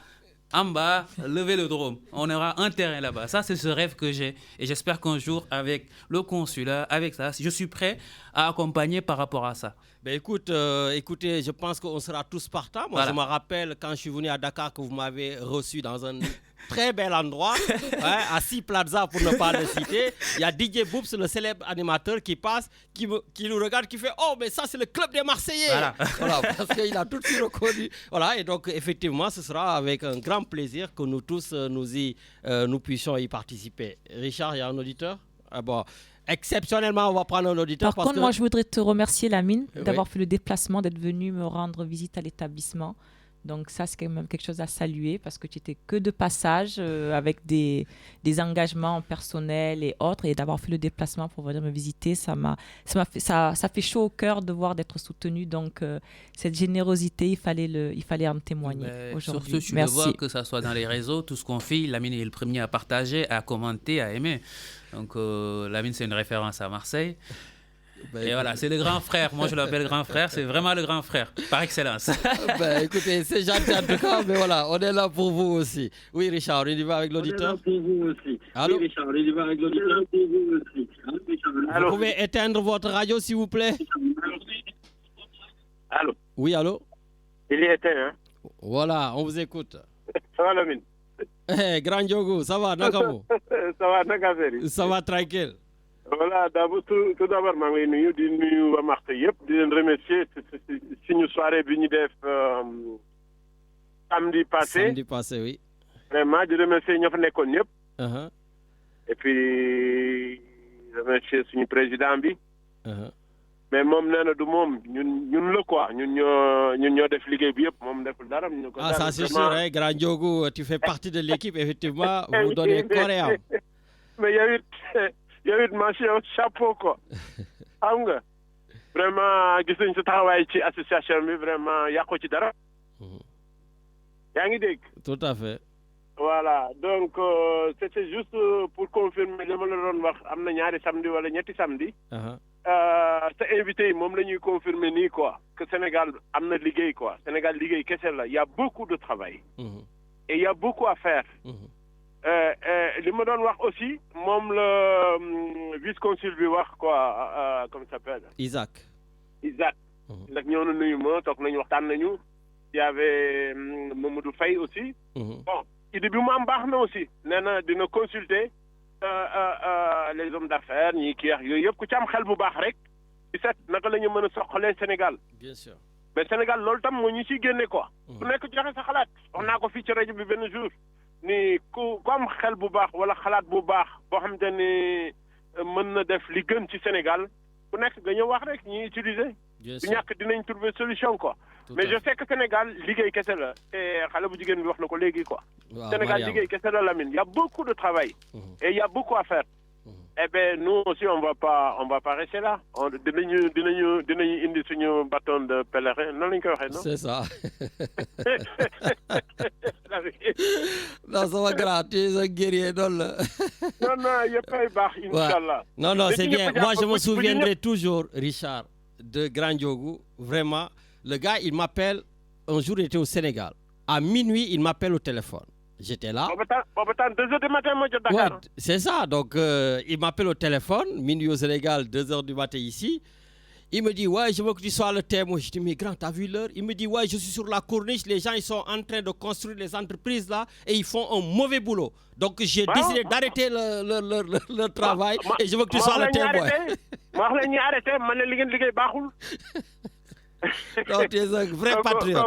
en bas le vélodrome. On aura un terrain là-bas. Ça, c'est ce rêve que j'ai. Et j'espère qu'un jour, avec le consulat, avec ça, je suis prêt à accompagner par rapport à ça. Écoutez, je pense qu'on sera tous partants. Moi, je me rappelle quand je suis venu à Dakar que vous m'avez reçu dans un très bel endroit, à Sea Plaza pour ne pas le citer. Il y a DJ Boops, le célèbre animateur qui passe, qui nous regarde, qui fait « Oh, mais ça, c'est le club des Marseillais !» Voilà, parce qu'il a tout de suite reconnu. Voilà, et donc, effectivement, ce sera avec un grand plaisir que nous tous, nous puissions y participer. Richard, il y a un auditeur? Exceptionnellement, on va prendre un auditeur. Par contre, moi, je voudrais te remercier, Lamine, d'avoir fait le déplacement, d'être venu me rendre visite à l'établissement. Donc ça, c'est quand même quelque chose à saluer parce que tu n'étais que de passage avec des engagements personnels et autres. Et d'avoir fait le déplacement pour venir me visiter, ça fait chaud au cœur de voir d'être soutenu. Donc cette générosité, il fallait en témoigner aujourd'hui. Surtout, tu le vois, que ça soit dans les réseaux, tout ce qu'on fait, Lamine est le premier à partager, à commenter, à aimer. Donc Lamine, c'est une référence à Marseille. Et voilà, c'est le grand frère. Moi, je l'appelle grand frère. C'est vraiment le grand frère, par excellence. Écoutez, c'est gentil en tout cas, mais voilà, on est là pour vous aussi. Oui, Richard, on y va avec l'auditeur. On est là pour vous aussi. Allô? Oui, Richard, on y va avec l'auditeur. Vous pouvez éteindre votre radio, s'il vous plaît? Allô? Oui, allô? Il y était, hein? Voilà, on vous écoute. Ça va, Lamine? Grand Diogo, ça va, Nakamo? Ça va, naka affaire yi? Ça va tranquille. Voilà, tout d'abord maa ngi lay nuyu di nuyu waa Marseille yëpp di leen remercier suñu soirée bi ñu def samedi passé. Samedi passé, oui. Vraiment di remercier ña fa nekkoon ñëpp. Uh-huh. Et puis remercier suñu président bi. Uh-huh. Mais moom nee na du moom ñun la quoi ñun ñoo def liggéey bi yëpp moom deful dara. Ah, ça c'est sûr, hein, Grand Diogo, tu fais partie de l'équipe, effectivement, vous donnez corps et âme. Mais yow it mention chapeau quoi. Xam nga vraiment gis nañ sa taxawaay ci association bi vraiment yàqu ci dara. Yaa ngi dégg. Tout à fait. Voilà donc c'était juste pour confirmer li ma la doon wax am na ñaari samedi wala ñetti samedi. Sa invité yi moom la ñuy confirmer nii quoi que Sénégal am na liggéey quoi Sénégal liggéey kese la y a beaucoup de travail. Et il y a beaucoup à faire. Li ma doon wax aussi moom la vice-consul bi wax quoi comment ça s'appelle. Isaac. Nag ñëw na nuyu ma toog nañu waxtaan nañu. Y avait Mamadou Faye aussi. Bon idée bi mu am baax na aussi nee na dina consulter les hommes d'affaires ñi kii ak yooyu yëpp ku ci am xel bu baax rek. di set naka la ñu mën a soxalee Sénégal. Bien sûr. Mais Sénégal loolu tam moo ñu ciy génne quoi. ku nekk joxe sa xalaat wax naa ko fii ci rajo bi benn jour. ni ku am xel bu baax wala xalaat bu baax boo xamante ni mën na def li gën ci Sénégal ku nekk nga ñëw wax rek ñuy utiliser. du ñàkk dinañ trouver solution quoi. Mais je sais que Sénégal liggéey kese la te xale bu jigéen bi wax na ko léegi quoi. Sénégal liggéey kese la Lamine. Il y a beaucoup de travail. Et il y a beaucoup à faire. Eh bien nous aussi on va pas rester là. dinañu indi suñu bâton de pèlerin noonu lañ koy waxee non. C'est ça. Non, ça va grave, tu es un guerrier, non là. Non, il n'y a pas eu baax, Inch'Allah. Non, c'est bien. Moi, je me souviendrai toujours, Richard, de Grand Diogo. Vraiment, le gars, il m'appelle, un jour, il était au Sénégal. À minuit, il m'appelle au téléphone. J'étais là. 2h du matin, moi, je suis Dakar. Ouais, c'est ça. Donc, il m'appelle au téléphone, minuit au Sénégal, 2h du matin ici. Il me dit, ouais, je veux que tu sois le témoin. Je dis, mais grand, t'as vu l'heure? Il me dit, ouais, je suis sur la corniche. Les gens, ils sont en train de construire les entreprises là et ils font un mauvais boulot. Donc, j'ai décidé d'arrêter leur travail et je veux que tu sois le témoin. Non, tu es un vrai patriote.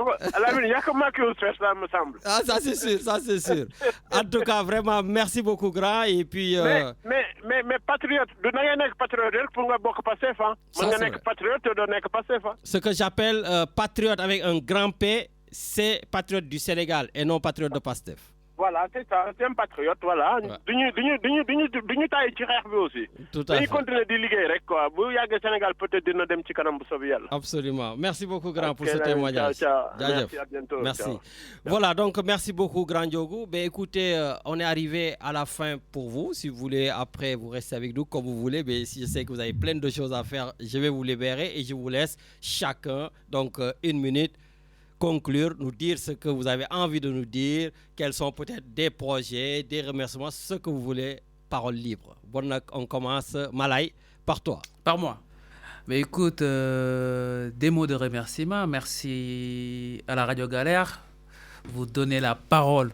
Il n'y a que moi qui ose faire ça, me semble. Ah, ça c'est sûr. En tout cas, vraiment, merci beaucoup, grand. Et puis. Mais patriote, de n'être patriote pour nga bokk Pastef, hein. Nga nek patriote, de nek Pastef, hein. Ce que j'appelle patriote avec un grand P, c'est patriote du Sénégal et non patriote de Pastef. Voilà, c'est ça, c'est un patriote, voilà. Duñu tay ci xeex bi aussi. Tout à fait. Dañuy continuer di liggéey rek quoi. Bu yàggee Sénégal peut-être dina dem ci kanam bu soobee Yàlla. Absolument. Merci beaucoup, grand, pour ce témoignage. Ciao. Merci, à bientôt. Merci. Ciao. Voilà, donc merci beaucoup, Grand Diogo. Ben, écoutez, on est arrivé à la fin pour vous. Si vous voulez, après, vous restez avec nous comme vous voulez. Mais si je sais que vous avez plein de choses à faire, je vais vous libérer et je vous laisse chacun, donc 1 minute, conclure, nous dire ce que vous avez envie de nous dire, quels sont peut-être des projets, des remerciements, ce que vous voulez, parole libre. Bon, on commence, Malay, par toi. Par moi. Mais écoute, des mots de remerciement. Merci à la Radio Galère. Vous donnez la parole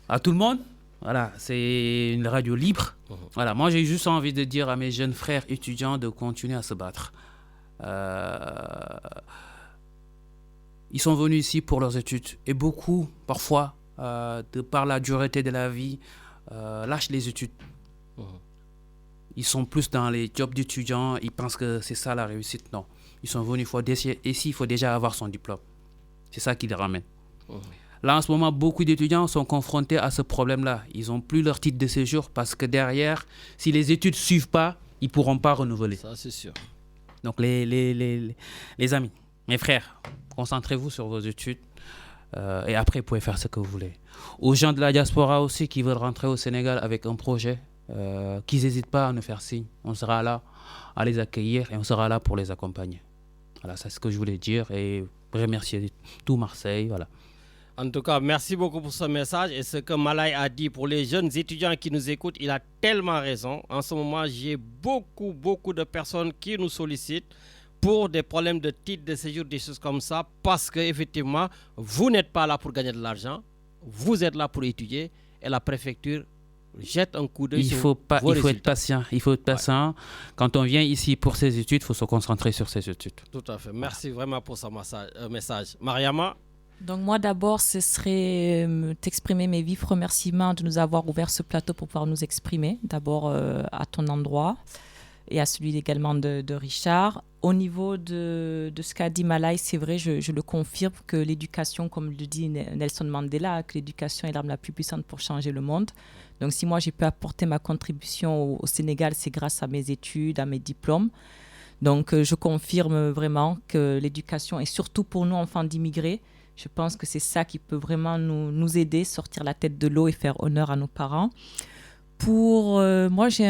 à tout le monde. Voilà, c'est une radio libre. Voilà, moi j'ai juste envie de dire à mes jeunes frères étudiants de continuer à se battre. Ils sont venus ici pour leurs études. Et beaucoup, parfois, de par la dureté de la vie, lâchent les études. Ils sont plus dans les jobs d'étudiants. Ils pensent que c'est ça la réussite. Non. Ils sont venus. Ici, il faut déjà avoir son diplôme. C'est ça qui les ramène. Là, en ce moment, beaucoup d'étudiants sont confrontés à ce problème-là. Ils n'ont plus leur titre de séjour parce que derrière, si les études ne suivent pas, ils ne pourront pas renouveler. Ça, c'est sûr. Donc, les amis, mes frères, concentrez-vous sur vos études et après, vous pouvez faire ce que vous voulez. Aux gens de la diaspora aussi qui veulent rentrer au Sénégal avec un projet, qu'ils n'hésitent pas à nous faire signe. On sera là à les accueillir et on sera là pour les accompagner. Voilà, c'est ce que je voulais dire et remercier tout Marseille. Voilà. En tout cas, merci beaucoup pour ce message. Et ce que Malay a dit pour les jeunes étudiants qui nous écoutent, il a tellement raison. En ce moment, j'ai beaucoup de personnes qui nous sollicitent pour des problèmes de titre de séjour, des choses comme ça, parce qu'effectivement, vous n'êtes pas là pour gagner de l'argent, vous êtes là pour étudier, et la préfecture jette un coup d'œil sur vos Il faut être résultats. patient. Il faut être patient. Quand on vient ici pour ses études, il faut se concentrer sur ses études. Tout à fait. Merci vraiment pour ce message. Mariama? Donc moi d'abord, ce serait t'exprimer mes vifs remerciements de nous avoir ouvert ce plateau pour pouvoir nous exprimer. D'abord à ton endroit et à celui également de Richard. Au niveau de ce qu'a dit Malay, c'est vrai, je le confirme que l'éducation, comme le dit Nelson Mandela, que l'éducation est l'arme la plus puissante pour changer le monde. Donc si moi j'ai pu apporter ma contribution au Sénégal, c'est grâce à mes études, à mes diplômes. Donc je confirme vraiment que l'éducation, et surtout pour nous enfants d'immigrés, je pense que c'est ça qui peut vraiment nous aider, sortir la tête de l'eau et faire honneur à nos parents. Pour moi, j'ai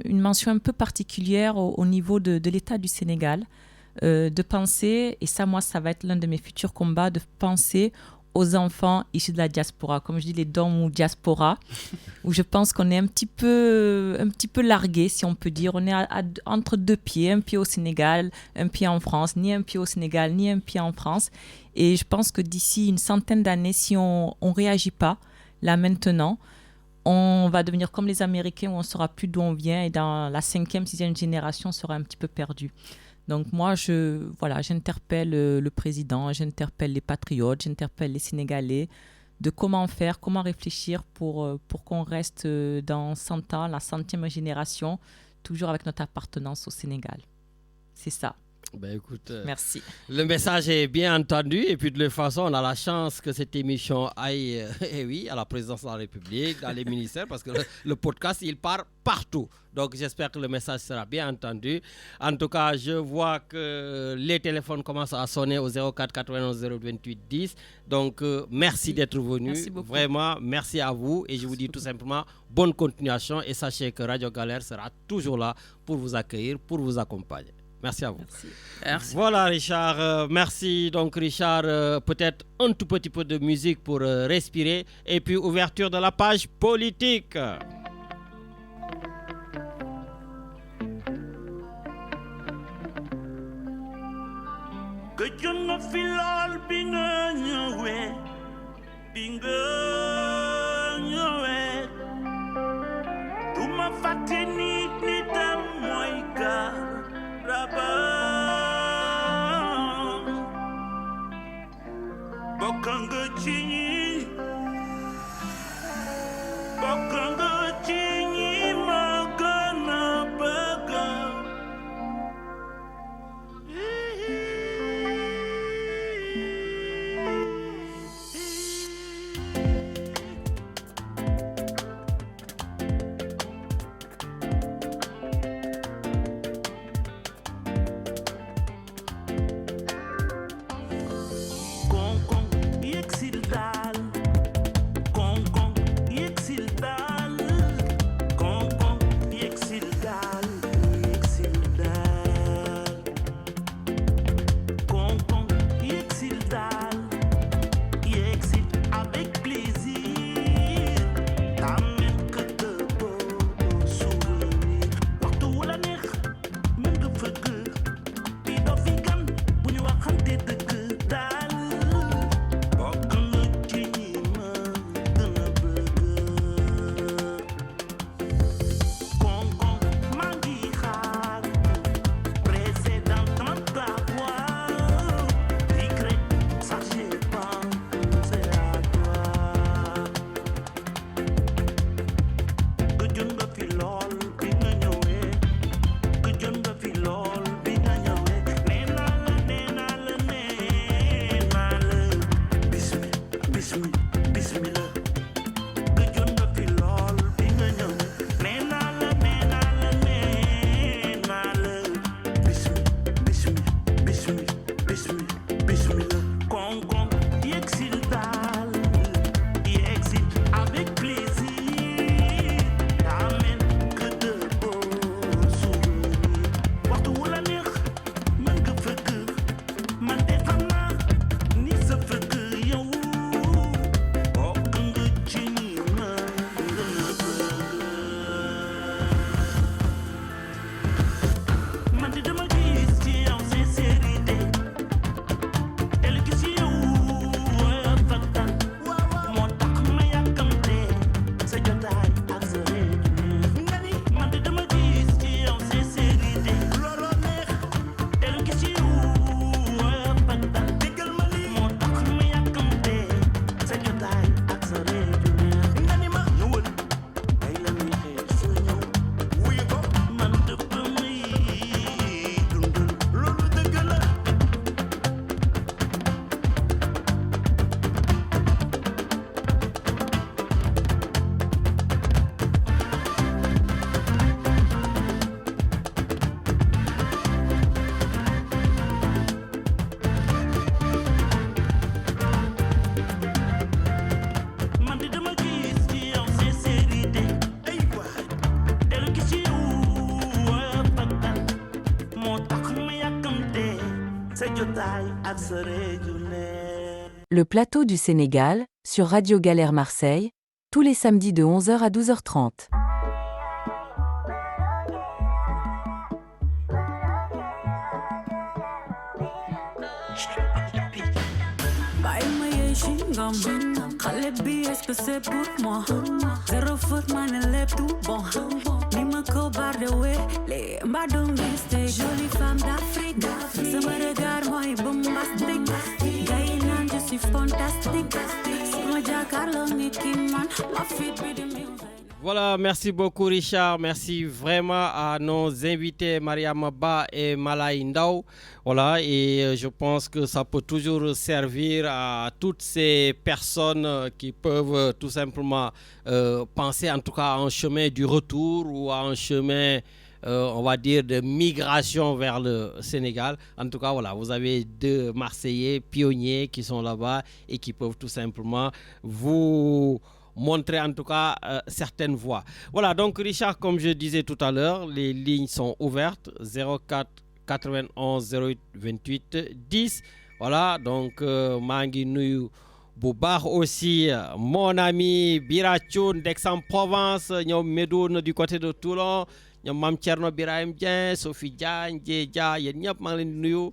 une mention un peu particulière au niveau de l'État du Sénégal, de penser, et ça, moi, ça va être l'un de mes futurs combats, de penser aux enfants issus de la diaspora, comme je dis, les dom ou diaspora, où je pense qu'on est un petit peu largué, si on peut dire. On est entre deux pieds, un pied au Sénégal, un pied en France, ni un pied au Sénégal, ni un pied en France. Et je pense que d'ici une centaine d'années, si on ne réagit pas, là maintenant, on va devenir comme les Américains où on ne saura plus d'où on vient et dans la 5e, 6e génération, on sera un petit peu perdu. Donc moi, j'interpelle le président, j'interpelle les patriotes, j'interpelle les Sénégalais de comment faire, comment réfléchir pour qu'on reste dans 100 ans, la 100e génération, toujours avec notre appartenance au Sénégal. C'est ça. Ben écoute, merci. Le message est bien entendu et puis de toute façon, on a la chance que cette émission aille à la présidence de la République, dans les ministères, parce que le podcast, il part partout. Donc j'espère que le message sera bien entendu. En tout cas, je vois que les téléphones commencent à sonner au 04 91 028 10. Donc merci d'être venu. Merci beaucoup. Vraiment, merci à vous. Et je vous dis tout simplement bonne continuation. Et sachez que Radio Galère sera toujours là pour vous accueillir, pour vous accompagner. Merci à vous. Merci. Voilà Richard, merci. Donc Richard, peut-être un tout petit peu de musique pour respirer et puis ouverture de la page politique. Bokanga chini, bokanga chini, magana baga. sa jotaay ak sa réew ne. Le plateau du Sénégal, sur Radio Galère Marseille, tous les samedis de 11h à 12h30. Xale bi est-ce que c'est pour moi? Zéro faute man elle tout bon. Ni ma ko bardewe les mbadum mistake. Jolie femme d'Afrique. Sama regard moi bombastique. Gay nan je suis fantastique. Sama jàkkaarloo nit ki man ma fit bi di music. Voilà, merci beaucoup Richard, merci vraiment à nos invités Mariam Ba et Malay Ndao. Voilà, et je pense que ça peut toujours servir à toutes ces personnes qui peuvent tout simplement penser en tout cas à un chemin du retour ou à un chemin, on va dire, de migration vers le Sénégal. En tout cas, voilà, vous avez deux Marseillais pionniers qui sont là-bas et qui peuvent tout simplement vous montrer en tout cas certaines voies. Voilà, donc Richard, comme je disais tout à l'heure, les lignes sont ouvertes, 04 91 08 28 10. Voilà, donc Mangi Nuyu Boubar aussi, mon ami Birachoun d'Aix-en-Provence, Nyom Medoun du côté de Toulon, Nyom Mam Tcherno Birahim Dien, Sophie Diagne, Djeja, Yenyap Mangi Nuyu.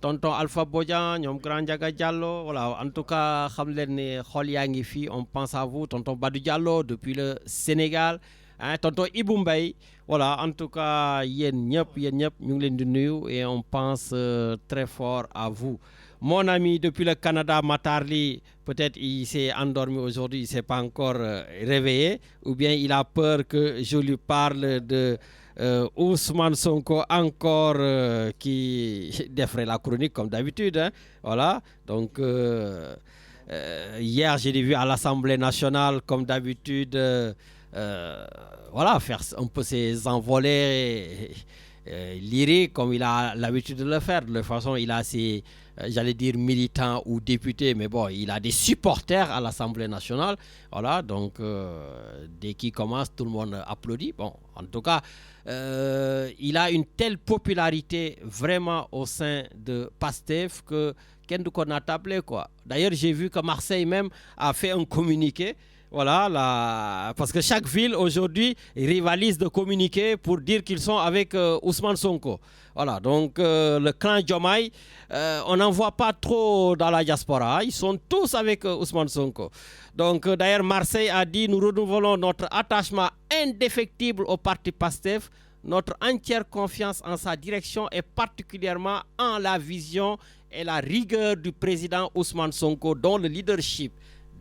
Tonton Alpha Bodian, ñom Grand Diaga Diallo, voilà, en tout cas, xam leen ne xol yaa ngi fi, on pense à vous, tonton Badou Diallo depuis le Sénégal, hein, tonton Ibou Mbaye, voilà, en tout cas, yéen ñëpp ñu ngi leen di nuyu et on pense très fort à vous. Mon ami depuis le Canada, Matarli, peut-être il s'est endormi aujourd'hui, il ne s'est pas encore réveillé, ou bien il a peur que je lui parle de Ousmane Sonko encore qui défrait la chronique comme d'habitude, hein. Voilà, donc hier j'ai vu à l'Assemblée nationale comme d'habitude voilà, faire un peu ses envolées lyriques comme il a l'habitude de le faire. De toute façon, il a ses, j'allais dire militants ou députés, mais bon, il a des supporters à l'Assemblée nationale. Voilà, donc dès qu'il commence, tout le monde applaudit. Bon, en tout cas, il a une telle popularité vraiment au sein de PASTEF que qu'on a tablé, quoi. D'ailleurs, j'ai vu que Marseille même a fait un communiqué. Voilà, parce que chaque ville aujourd'hui rivalise de communiquer pour dire qu'ils sont avec Ousmane Sonko. Voilà, donc le clan Diomaye, on n'en voit pas trop dans la diaspora. Ils sont tous avec Ousmane Sonko. Donc d'ailleurs, Marseille a dit, nous renouvelons notre attachement indéfectible au parti PASTEF, notre entière confiance en sa direction et particulièrement en la vision et la rigueur du président Ousmane Sonko, dont le leadership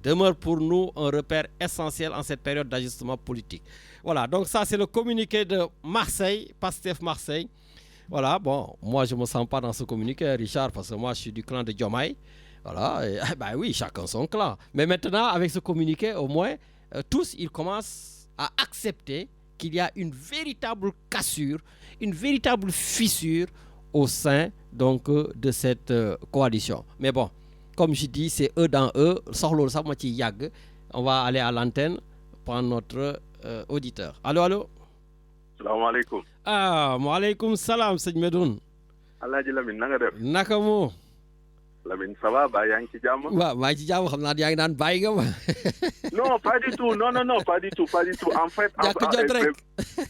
demeure pour nous un repère essentiel en cette période d'ajustement politique. Voilà, donc ça c'est le communiqué de Marseille, PASTEF Marseille. Voilà, bon, moi je ne me sens pas dans ce communiqué, Richard, parce que moi je suis du clan de Diomaye. Voilà, et, bah oui, chacun son clan. Mais maintenant, avec ce communiqué, au moins, tous ils commencent à accepter qu'il y a une véritable cassure, une véritable fissure au sein donc, de cette coalition. Mais bon, comme je dis, c'est eux dans eux. On va aller à l'antenne prendre notre auditeur. Allô, allô. Salam alaikum. Ah, wa alaikum salam, Seigne Medoun. Alhaji Lamine, nanga def? Naka mo? Lamine, ça va? Ba yaa ngi ci jàmm? Waaw, maa ngi ci jàmm, xam naa yaa ngi naan bàyyi nga ma. Non, pas du tout. Non, pas du tout. En fait,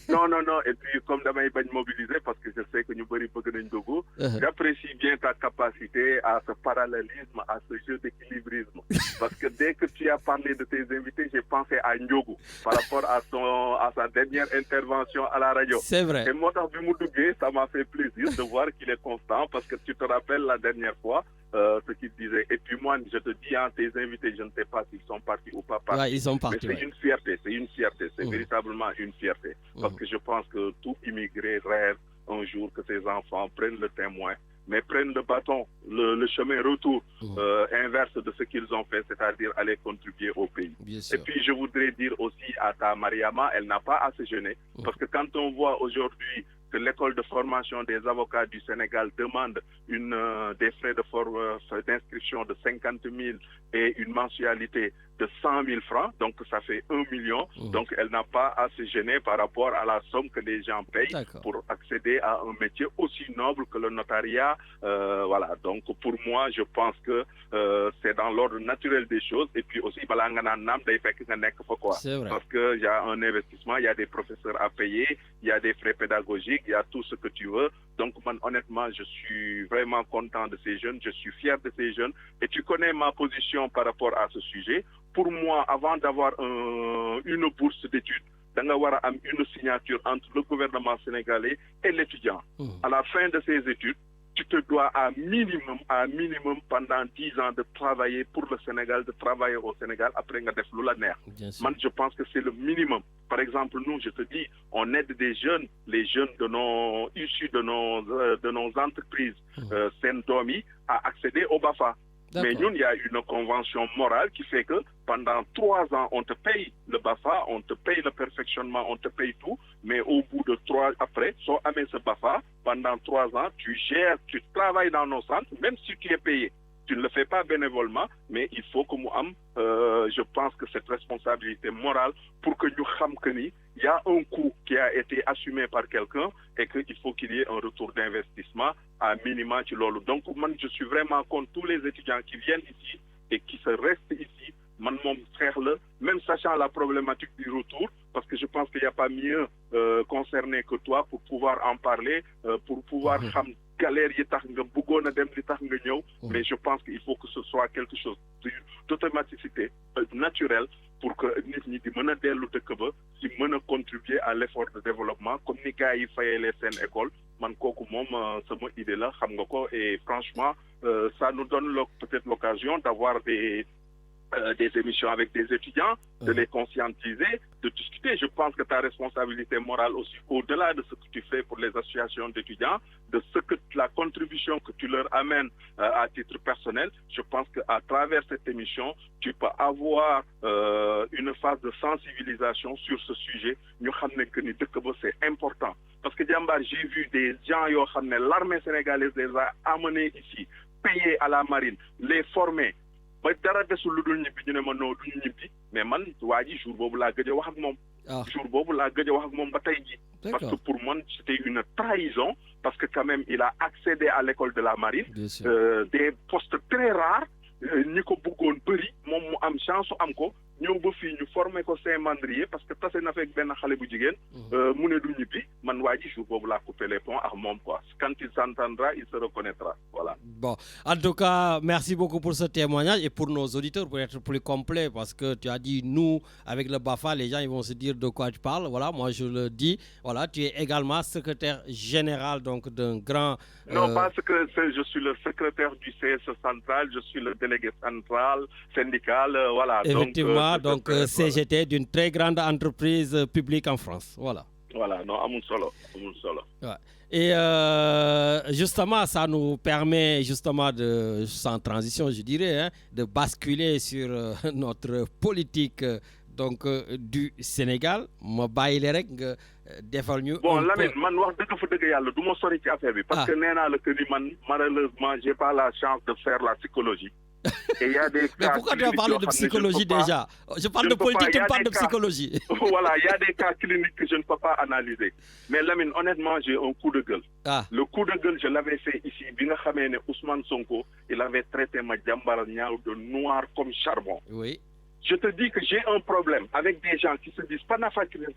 non. Et puis, comme damay bañ mobiliser, parce que je sais que ñu bëri bëgg nañ dugg, j'apprécie bien ta capacité à ce parallélisme, à ce jeu d'équilibrisme. Parce que dès que tu as parlé de tes invités, j'ai pensé à Ndiogu par rapport à sa dernière intervention à la radio. C'est vrai. Et moi, dans Bimoudougué, ça m'a fait plaisir de voir qu'il est constant, parce que tu te rappelles la dernière fois, ce qu'il disait. Et puis moi, je te dis, hein, tes invités, je ne sais pas s'ils sont partis ou pas partis. Ouais, ils sont partis. Mais c'est une fierté, c'est véritablement une fierté. Parce que je pense que tout immigré rêve un jour que ses enfants prennent le témoin, mais prennent le bâton, le chemin retour inverse de ce qu'ils ont fait, c'est-à-dire aller contribuer au pays. Et puis je voudrais dire aussi à ta Mariama, elle n'a pas à se gêner, parce que quand on voit aujourd'hui que l'école de formation des avocats du Sénégal demande des frais d'inscription de 50 000 et une mensualité de 100 000 francs, donc ça fait 1 million. Donc elle n'a pas à se gêner par rapport à la somme que les gens payent pour accéder à un métier aussi noble que le notariat. Voilà, donc pour moi, je pense que c'est dans l'ordre naturel des choses. Et puis aussi, parce qu'il y a un investissement, il y a des professeurs à payer, il y a des frais pédagogiques, il y a tout ce que tu veux. Donc honnêtement, je suis vraiment content de ces jeunes, je suis fier de ces jeunes. Et tu connais ma position par rapport à ce sujet. Pour moi, avant d'avoir une bourse d'études, il y a une signature entre le gouvernement sénégalais et l'étudiant. À la fin de ces études, tu te dois à minimum pendant 10 ans de travailler pour le Sénégal, de travailler au Sénégal après nga def lu la neex. Man, je pense que c'est le minimum. Par exemple, nous, je te dis, on aide des jeunes, les jeunes issus de nos entreprises, Sendomi, à accéder au BAFA. Mais nous, il y a une convention morale qui fait que pendant 3 ans, on te paye le BAFA, on te paye le perfectionnement, on te paye tout. Mais au bout de 3 après, sans amener ce BAFA, pendant 3 ans, tu gères, tu travailles dans nos centres, même si tu es payé. Tu ne le fais pas bénévolement, mais il faut que nous je pense que cette responsabilité morale pour que nous sachions qu'il y a un coût qui a été assumé par quelqu'un et qu'il faut qu'il y ait un retour d'investissement à minima. Donc, moi, je suis vraiment contre tous les étudiants qui viennent ici et qui se restent ici. Mon frère, même sachant la problématique du retour, parce que je pense qu'il n'y a pas mieux concerné que toi pour pouvoir en parler, pour pouvoir galère mais je pense qu'il faut que ce soit quelque chose d'automaticité naturelle pour que nous puissions contribuer à l'effort de développement comme les gars qui font les scènes écoles. Et franchement, ça nous donne peut-être l'occasion d'avoir des émissions avec des étudiants, de les conscientiser, de discuter. Je pense que ta responsabilité morale aussi, au-delà de ce que tu fais pour les associations d'étudiants, de ce que la contribution que tu leur amènes à titre personnel, je pense qu'à travers cette émission, tu peux avoir une phase de sensibilisation sur ce sujet. Nous savons que c'est important. Parce que j'ai vu des gens, l'armée sénégalaise les a amenés ici, payés à la marine, les former. Mais man jour bobu la gëj wax ak mom jour bobu la gëj wax ak mom ba tay ji parce que pour moi c'était une trahison parce que quand même il a accédé à l'école de la marine des postes très rares ñi ko bëggoon bëri moom mu am chance am ko ñëw ba fii ñu formé ko Saint-Mandrier parce que tase na fekk benn xale bu jigéen mu ne du ñibbi man waa ji jour boobu laa coupé les ponts ak moom quoi quand il s'entendra il se reconnaîtra voilà. Bon, en tout cas merci beaucoup pour ce témoignage et pour nos auditeurs pour être plus complet parce que tu as dit nous avec le BAFA les gens ils vont se dire de quoi tu parles. Voilà, moi je le dis, voilà, tu es également secrétaire général donc d'un grand non pas que je suis le secrétaire du CSE central, je suis le délégué central syndical voilà. Effectivement, donc CGT d'une très grande entreprise publique en France. Voilà. Voilà, non, à mon solo. Ouais. Et justement, ça nous permet justement de, sans transition, je dirais, hein, de basculer sur notre politique donc du Sénégal. Ma bàyyi le rek nga defal ñu. Bon, Lamine, man wax dëgg fa dëgg yàlla du ma sori ci affaire bi. parce que nee naa la que ni man malheureusement j'ai pas la chance de faire la psychologie. Et y a des mais pourquoi tu vas parler de psychologie déjà? Je parle de politique, tu parles de psychologie. Voilà, il y a des cas cliniques que je ne peux pas analyser. Mais Lamine, honnêtement, j'ai un coup de gueule. Le coup de gueule, je l'avais fait ici. Ousmane Sonko, il avait traité Madiambal Niang de noir comme charbon. Oui. Je te dis que j'ai un problème avec des gens qui se disent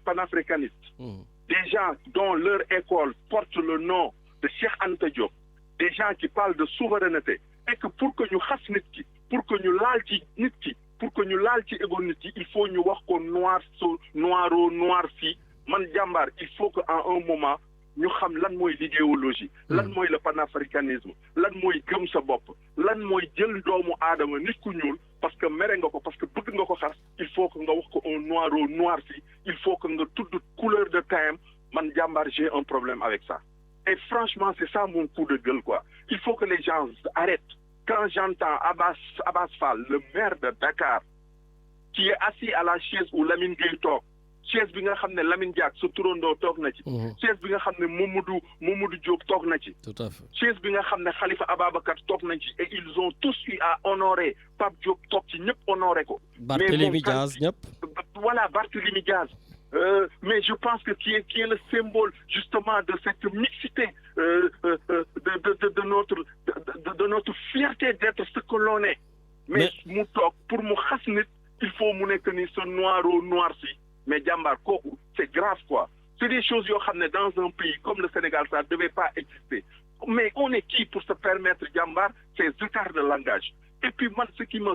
panafricanistes. Des gens dont leur école porte le nom de Cheikh Anta Diop. Des gens qui parlent de souveraineté. Et que pour que nous fassions nit ki, pour que nous l'alti nit ki, pour que nous l'alti ego nit ki, il faut nous voir qu'on noir fi, man jambar, il faut qu'à un moment, nous sachions lan moy l'idéologie, lan moy le panafricanisme, lan moy gëm sa bop, lan moy jël doomu aadama nit ku ñuul parce que mere nga ko parce que bëgg nga ko xass, il faut que nga wax ko un noir fi, il faut que nga tudd couleur de teint, man jambar j'ai un problème avec ça. Et franchement, c'est ça mon coup de gueule, quoi. Il faut que les gens arrêtent. Quand j'entends Abbas Fall, le maire de Dakar, qui est assis à la chaise où Lamine Gueye talk, chaise bi nga xam ne Lamine Diack sa turandoo toog na ci. chaise bi nga xam ne Mamadou Diop toog na ci. Tout à fait. chaise bi nga xam ne Khalifa Ababacar toog nañ ci et ils ont tous eu à honorer Pape Diop toog ci ñëpp honorer ko. Barthélémy Diaz ñëpp. Voilà, Barthélémy Diaz. Mais je pense que qui est le symbole justement de cette mixité de notre fierté d'être ce que l'on est. Mais mu toog pour mu xas nit il faut mu nekk ni ce noiro noir si mais jàmbaar kooku c'est grave quoi. C'est des choses yoo xam ne dans un pays comme le Sénégal ça ne devait pas exister. Mais on est qui pour se permettre jàmbaar ces écarts de langage. Et puis moi, ce qui me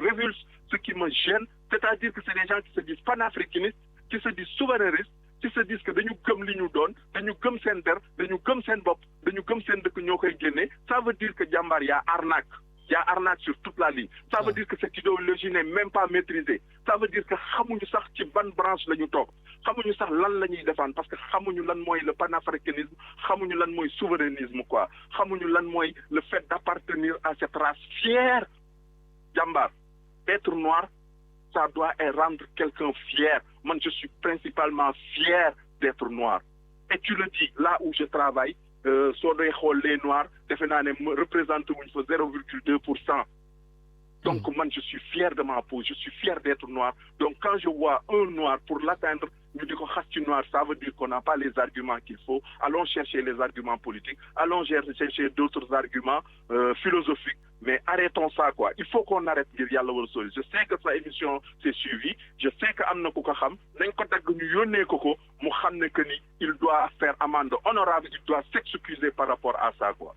révulse, ce qui me gêne, c'est-à-dire que c'est des gens qui se disent panafricanistes, qui se disent souverainistes, qui se disent que dañu gëm li ñu doon, dañu gëm seen der, dañu gëm seen bopp, dañu gëm seen dëkk ñoo koy génne. Ça veut dire que jàmbaar y a arnaque. Il y a arnaque sur toute la ligne. Ça veut dire que cette idéologie n'est même pas maîtrisée. Ça veut dire que xamuñu sax ci ban branche la ñu toog xamuñu sax lan la ñuy défendre parce que xamuñu lan mooy le panafricanisme xamuñu lan mooy souverainisme quoi xamuñu lan mooy le fait d'appartenir à cette race fière. Jàmbaar être noir ça doit rendre quelqu'un fier. Moi je suis principalement fier d'être noir. Et tu le dis là où je travaille. Soo doy xool les noirs defe naa ne représente wuñ fa 0,2%. Donc man je suis fier de ma peau, je suis fier d'être noir. Donc quand je vois un noir pour l'atteindre ñu di ko xas ci noir ça veut dire qu'on n'a pas les arguments qu'il faut. Allons chercher les arguments politiques, allons chercher d'autres arguments philosophiques. Mais arrêtons ça quoi. Il faut qu'on arrête ngir yàlla war a sori. Je sais que sa émission c'est suivi, je sais que am na ku ko xam nañ ko dagg ñu yónnee ko mu xam ne que ni il doit faire amende honorable, il doit s'excuser par rapport à ça quoi.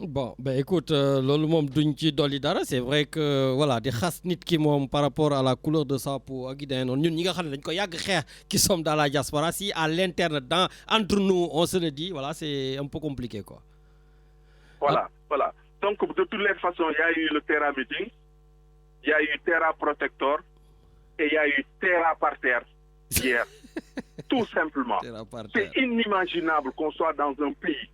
Bon ben écoute loolu moom duñ ci dolli dara c'est vrai que voilà di xas nit ki moom par rapport à la couleur de sa peau ak yi demee noonu ñun ñi nga xam ne dañ ko yàgg xeex qui sommes dans la diaspora si à l'interne entre nous on se le dit voilà c'est un peu compliqué quoi. Voilà. Donc de toutes les façons il y a eu le Terra Meeting, il y a eu Terra Protector et il y a eu Terra par terre hier. Tout simplement. C'est inimaginable qu'on soit dans un pays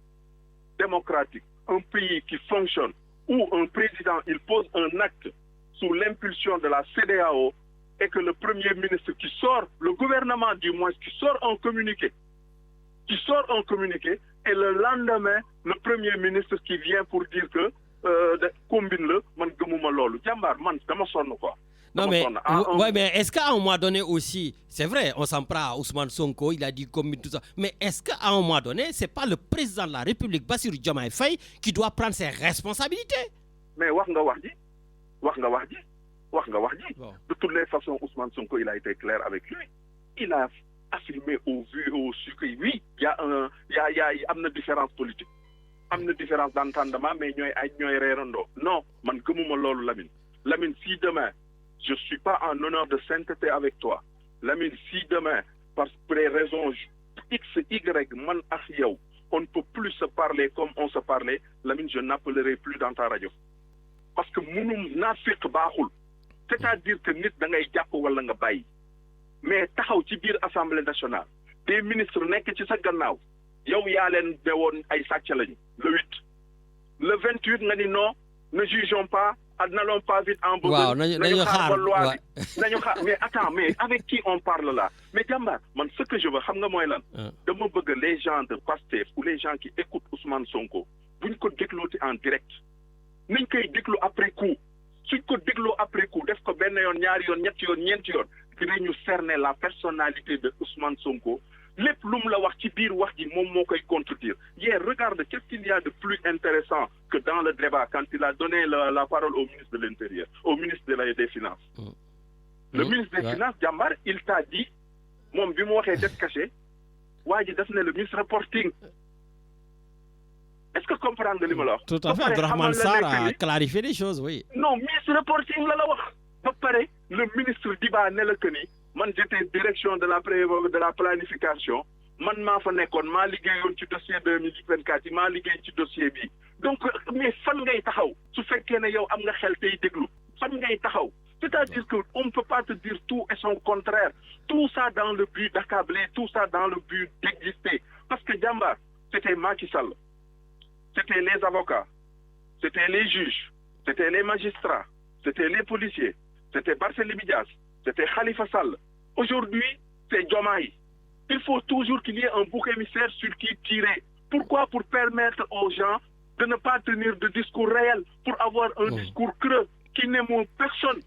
démocratique, un pays qui fonctionne, où un président il pose un acte sous l'impulsion de la CEDEAO et que le premier ministre qui sort, le gouvernement du moins, qui sort un communiqué, et le lendemain, le premier ministre qui vient pour dire que combine le man gëmuma loolu jàmbaar man dama sonn quoi. Non mais ouais, mais est-ce qu'à un moment donné aussi, c'est vrai, on s'en prend à Ousmane Sonko, il a dit combine tout ça, mais est-ce qu'à un moment donné, c'est pas le président de la République Bassirou Diomaye Faye qui doit prendre ses responsabilités? Mais wax nga wax ji. Bon. De toutes les façons, Ousmane Sonko, il a été clair avec lui. Il a affirmé au vu et au su que oui, il y a une différence politique. Am na différence d'entendement mais ñooy reerandoo. Non, man gëmuma loolu Lamine si demain je suis pas en honneur de sainteté avec toi. Lamine si demain par des raisons X, Y, man ak yow, on ne peut plus se parler comme on se parlait. Lamine, je n'appellerai plus dans ta radio. Parce que munum naafiq baaxul. C'est-à-dire que nit da ngay jàpp wala nga bàyyi. Mais taxaw ci biir Assemblée nationale des ministres nekk ci sa gannaaw yow yaa leen ne woon ay sàcc lañu le 8 le 28 nga ni non ne jugeons pas n'allons pas vite en besoin nañu xaar ba loi bi nañu xaar mais attends mais avec qui on parle là mais jàmbaar man ce que je veux xam nga mooy lan dama bëgg les gens de Pastef ou les gens qui écoutent Ousmane Sonko buñ ko déglooti en direct nañ koy déglu après coup suñ ko dégloo après coup def ko benn yoon ñaari yoon ñetti yoon ñeenti yoon dinañu cerner la personnalité de Ousmane Sonko lépp lu mu la wax ci biir wax ji moom moo koy contredire. Hier, regarde qu'est-ce qu'il y a de plus intéressant que dans le débat quand il a donné la parole au ministre de l'Intérieur, au ministre des Finances. Le ministre des Finances, Diambar, il t'a dit moom bi mu waxee def caché waa ji def ne le ministre reporting. Est-ce que comprendre nga li ma la wax? Tout à fait, Abdourahmane Sarr a clarifié les choses, oui. Non, ministre reporting la wax. Ba pare le ministre Diba ne la que ni man j'étais direction de la planification man maa fa nekkoon maa liggéeyoon ci dossier 2024 yi maa liggéey ci dossier bi donc mais fan ngay taxaw su fekkee ne yow am nga xel tey déglu fan ngay taxaw c'est-à-dire que on ne peut pas te dire tout et son contraire tout ça dans le but d'accabler tout ça dans le but d'exister parce que jàmbaar c'était Macky Sall c'était les avocats c'était les juges c'était les magistrats c'était les policiers c'était Barthélémy Dias c'était Khalifa Sall. Aujourd'hui, c'est Diomaye. Il faut toujours qu'il y ait un bouc émissaire sur qui tirer. Pourquoi? Pour permettre aux gens de ne pas tenir de discours réel, pour avoir un discours creux qui n'émeut personne.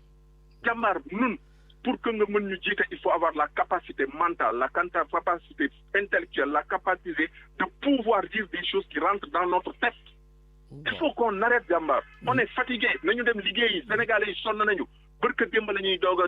Jambar, nous, pour que nous nous disions qu'il faut avoir la capacité mentale, la capacité intellectuelle, la capacité de pouvoir dire des choses qui rentrent dans notre tête. Il faut qu'on arrête Jambar. On est fatigué. Nous sommes ligués. Les Sénégalais sont nañu. Barke démb la ñuy doog a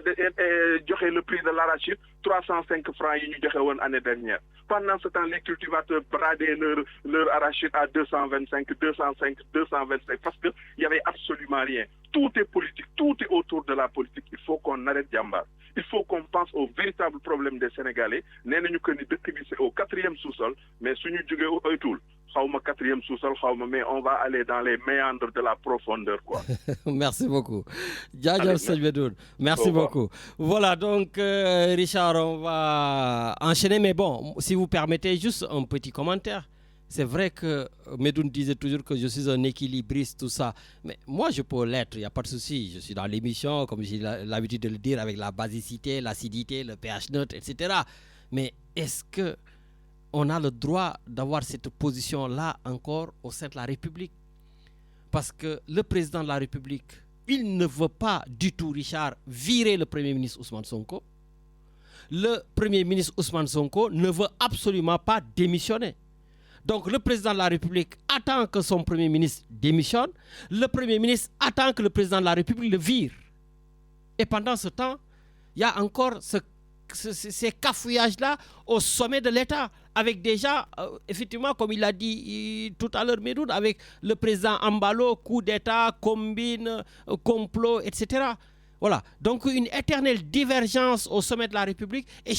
joxe le prix de l'arachide 305 francs yi ñu joxe woon année dernière. Pendant ce temps, les cultivateurs bradaient leur arachide à 225, 205, 225 parce qu'il n'y avait absolument rien. Tout est politique, tout est autour de la politique. Il faut qu'on arrête Jambar. Il faut qu'on pense au véritable problème des Sénégalais. Nee nañu que ni dëkk bi c'est au 4e sous-sol, mais suñu jógee oytul xawma 4e sous-sol xawma, mais on va aller dans les méandres de la profondeur quoi. Merci beaucoup. Djadjab Selvedoun, merci beaucoup. Voilà donc Richard, on va enchaîner, mais bon, si vous permettez juste un petit commentaire. C'est vrai que Medoun disait toujours que je suis un équilibriste, tout ça. Mais moi, je peux l'être, il n'y a pas de souci. Je suis dans l'émission, comme j'ai l'habitude de le dire, avec la basicité, l'acidité, le pH neutre, etc. Mais est-ce qu'on a le droit d'avoir cette position-là encore au sein de la République? Parce que le président de la République, il ne veut pas du tout, Richard, virer le Premier ministre Ousmane Sonko. Le Premier ministre Ousmane Sonko ne veut absolument pas démissionner. Donc le président de la République attend que son Premier ministre démissionne. Le Premier ministre attend que le président de la République le vire. Et pendant ce temps, il y a encore ces cafouillages-là au sommet de l'État, avec déjà, effectivement, comme il a dit tout à l'heure, Medoun, avec le président Ambalo, coup d'État, combine, complot, etc. Voilà. Donc une éternelle divergence au sommet de la République et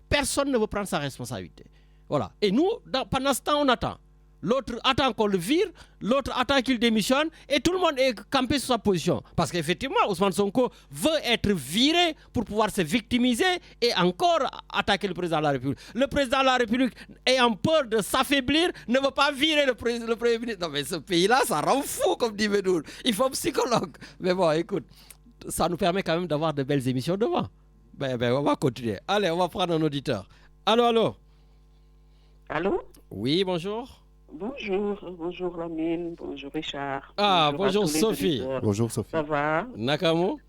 personne ne veut prendre sa responsabilité. Voilà. Et nous, pendant ce temps, on attend. L'autre attend qu'on le vire, l'autre attend qu'il démissionne, et tout le monde est campé sur sa position. Parce qu'effectivement, Ousmane Sonko veut être viré pour pouvoir se victimiser et encore attaquer le président de la République. Le président de la République, ayant peur de s'affaiblir, ne veut pas virer le Premier ministre. Non mais ce pays-là, ça rend fou, comme dit Medoun. Il faut un psychologue. Mais bon, écoute, ça nous permet quand même d'avoir de belles émissions devant. Ben, on va continuer. Allez, on va prendre un auditeur. Allô? Allô? Oui, bonjour. Bonjour Lamine, bonjour Richard. Bonjour Sophie. Bonjour Sophie. Ça va? Nakamo?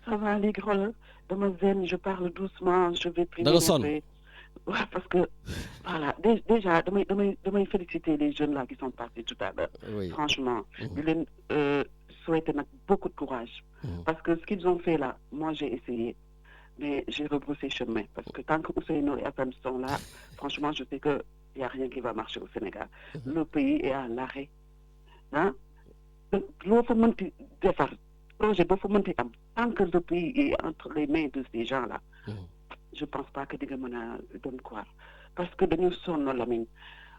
Ça va, les gros. Dans ma veine, je parle doucement, je vais primer. Dans le son. Ouais, parce que, voilà, déjà, je vais féliciter les jeunes là qui sont partis tout à l'heure. Oui. Franchement, je leur souhaite beaucoup de courage. Parce que ce qu'ils ont fait là, moi j'ai essayé. Mais j'ai rebroussé chemin. Parce que tant que Ousseynou et Assam sont là, franchement, je sais qu'il n'y a rien qui va marcher au Sénégal. Le pays est à l'arrêt. Hein? Tant que le pays est entre les mains de ces gens-là, je ne pense pas que des gens donnent croire. Parce que nous sommes la mine.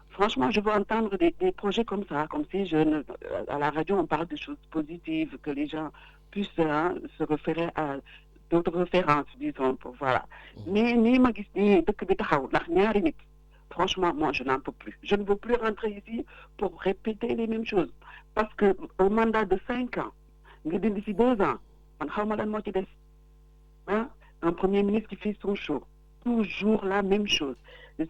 Franchement, je veux entendre des projets comme ça, comme si à la radio on parle de choses positives, que les gens puissent se référer à d'autres références, disons, voilà. Mais franchement, moi, je n'en peux plus. Je ne veux plus rentrer ici pour répéter les mêmes choses. Parce qu'au mandat de 5 ans, d'ici 2 ans, un Premier ministre qui fait son show, toujours la même chose.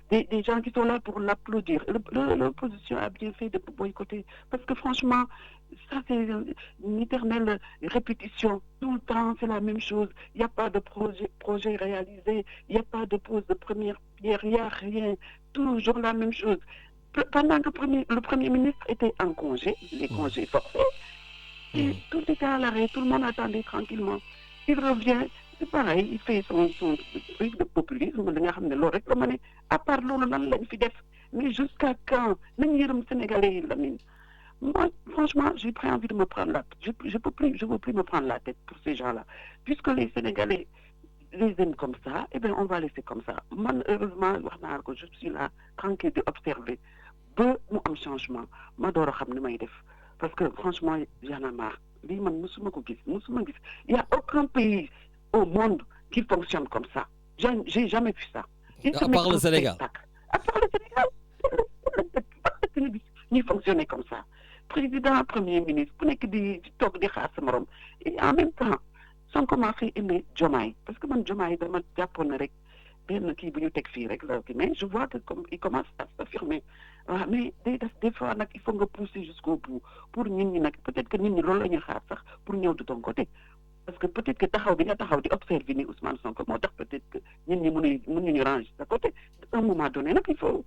Des gens qui sont là pour l'applaudir. L'opposition a bien fait de boycotter. Parce que franchement, ça c'est une éternelle répétition. Tout le temps, c'est la même chose. Il n'y a pas de projet réalisé. Il n'y a pas de pose de première pierre. Il n'y a rien. Toujours la même chose. Pendant que le Premier ministre était en congé, les congés forcés, et tout était à l'arrêt. Tout le monde attendait tranquillement. Il revient. C'est pareil, il fait son truc de populisme, à part mais jusqu'à quand? Sénégalais, moi, franchement, j'ai pris envie de me prendre la tête. Je veux plus me prendre la tête pour ces gens-là. Puisque les Sénégalais les aiment comme ça, eh bien, on va laisser comme ça. Moi, heureusement, je suis là, tranquille d'observer. Peu un changement. Parce que franchement, j'en ai marre. Il n'y a aucun pays au monde qui fonctionne comme ça. J'ai jamais vu ça. À part le Sénégal. À part le Sénégal. Ils fonctionnaient comme ça. Président, Premier ministre, vous n'êtes que des tocs de chasse. Et en même temps, sans commencer à aimer Diomaye. Parce que moi, Diomaye, je benn kii bu ñu teg fii rek la mais je vois que comme il commence à s'affirmer waaw mais des fois nag il faut nga pousser jusqu'au bout pour nit ñi nag peut-être que nit ñi loolu la ñuy xaar sax pour ñëw de ton côté parce que peut-être que taxaw bi nga taxaw di observer ni Ousmane Sonko moo tax peut-être que nit ñi mënuñu ranger à côté à un moment donné nag il faut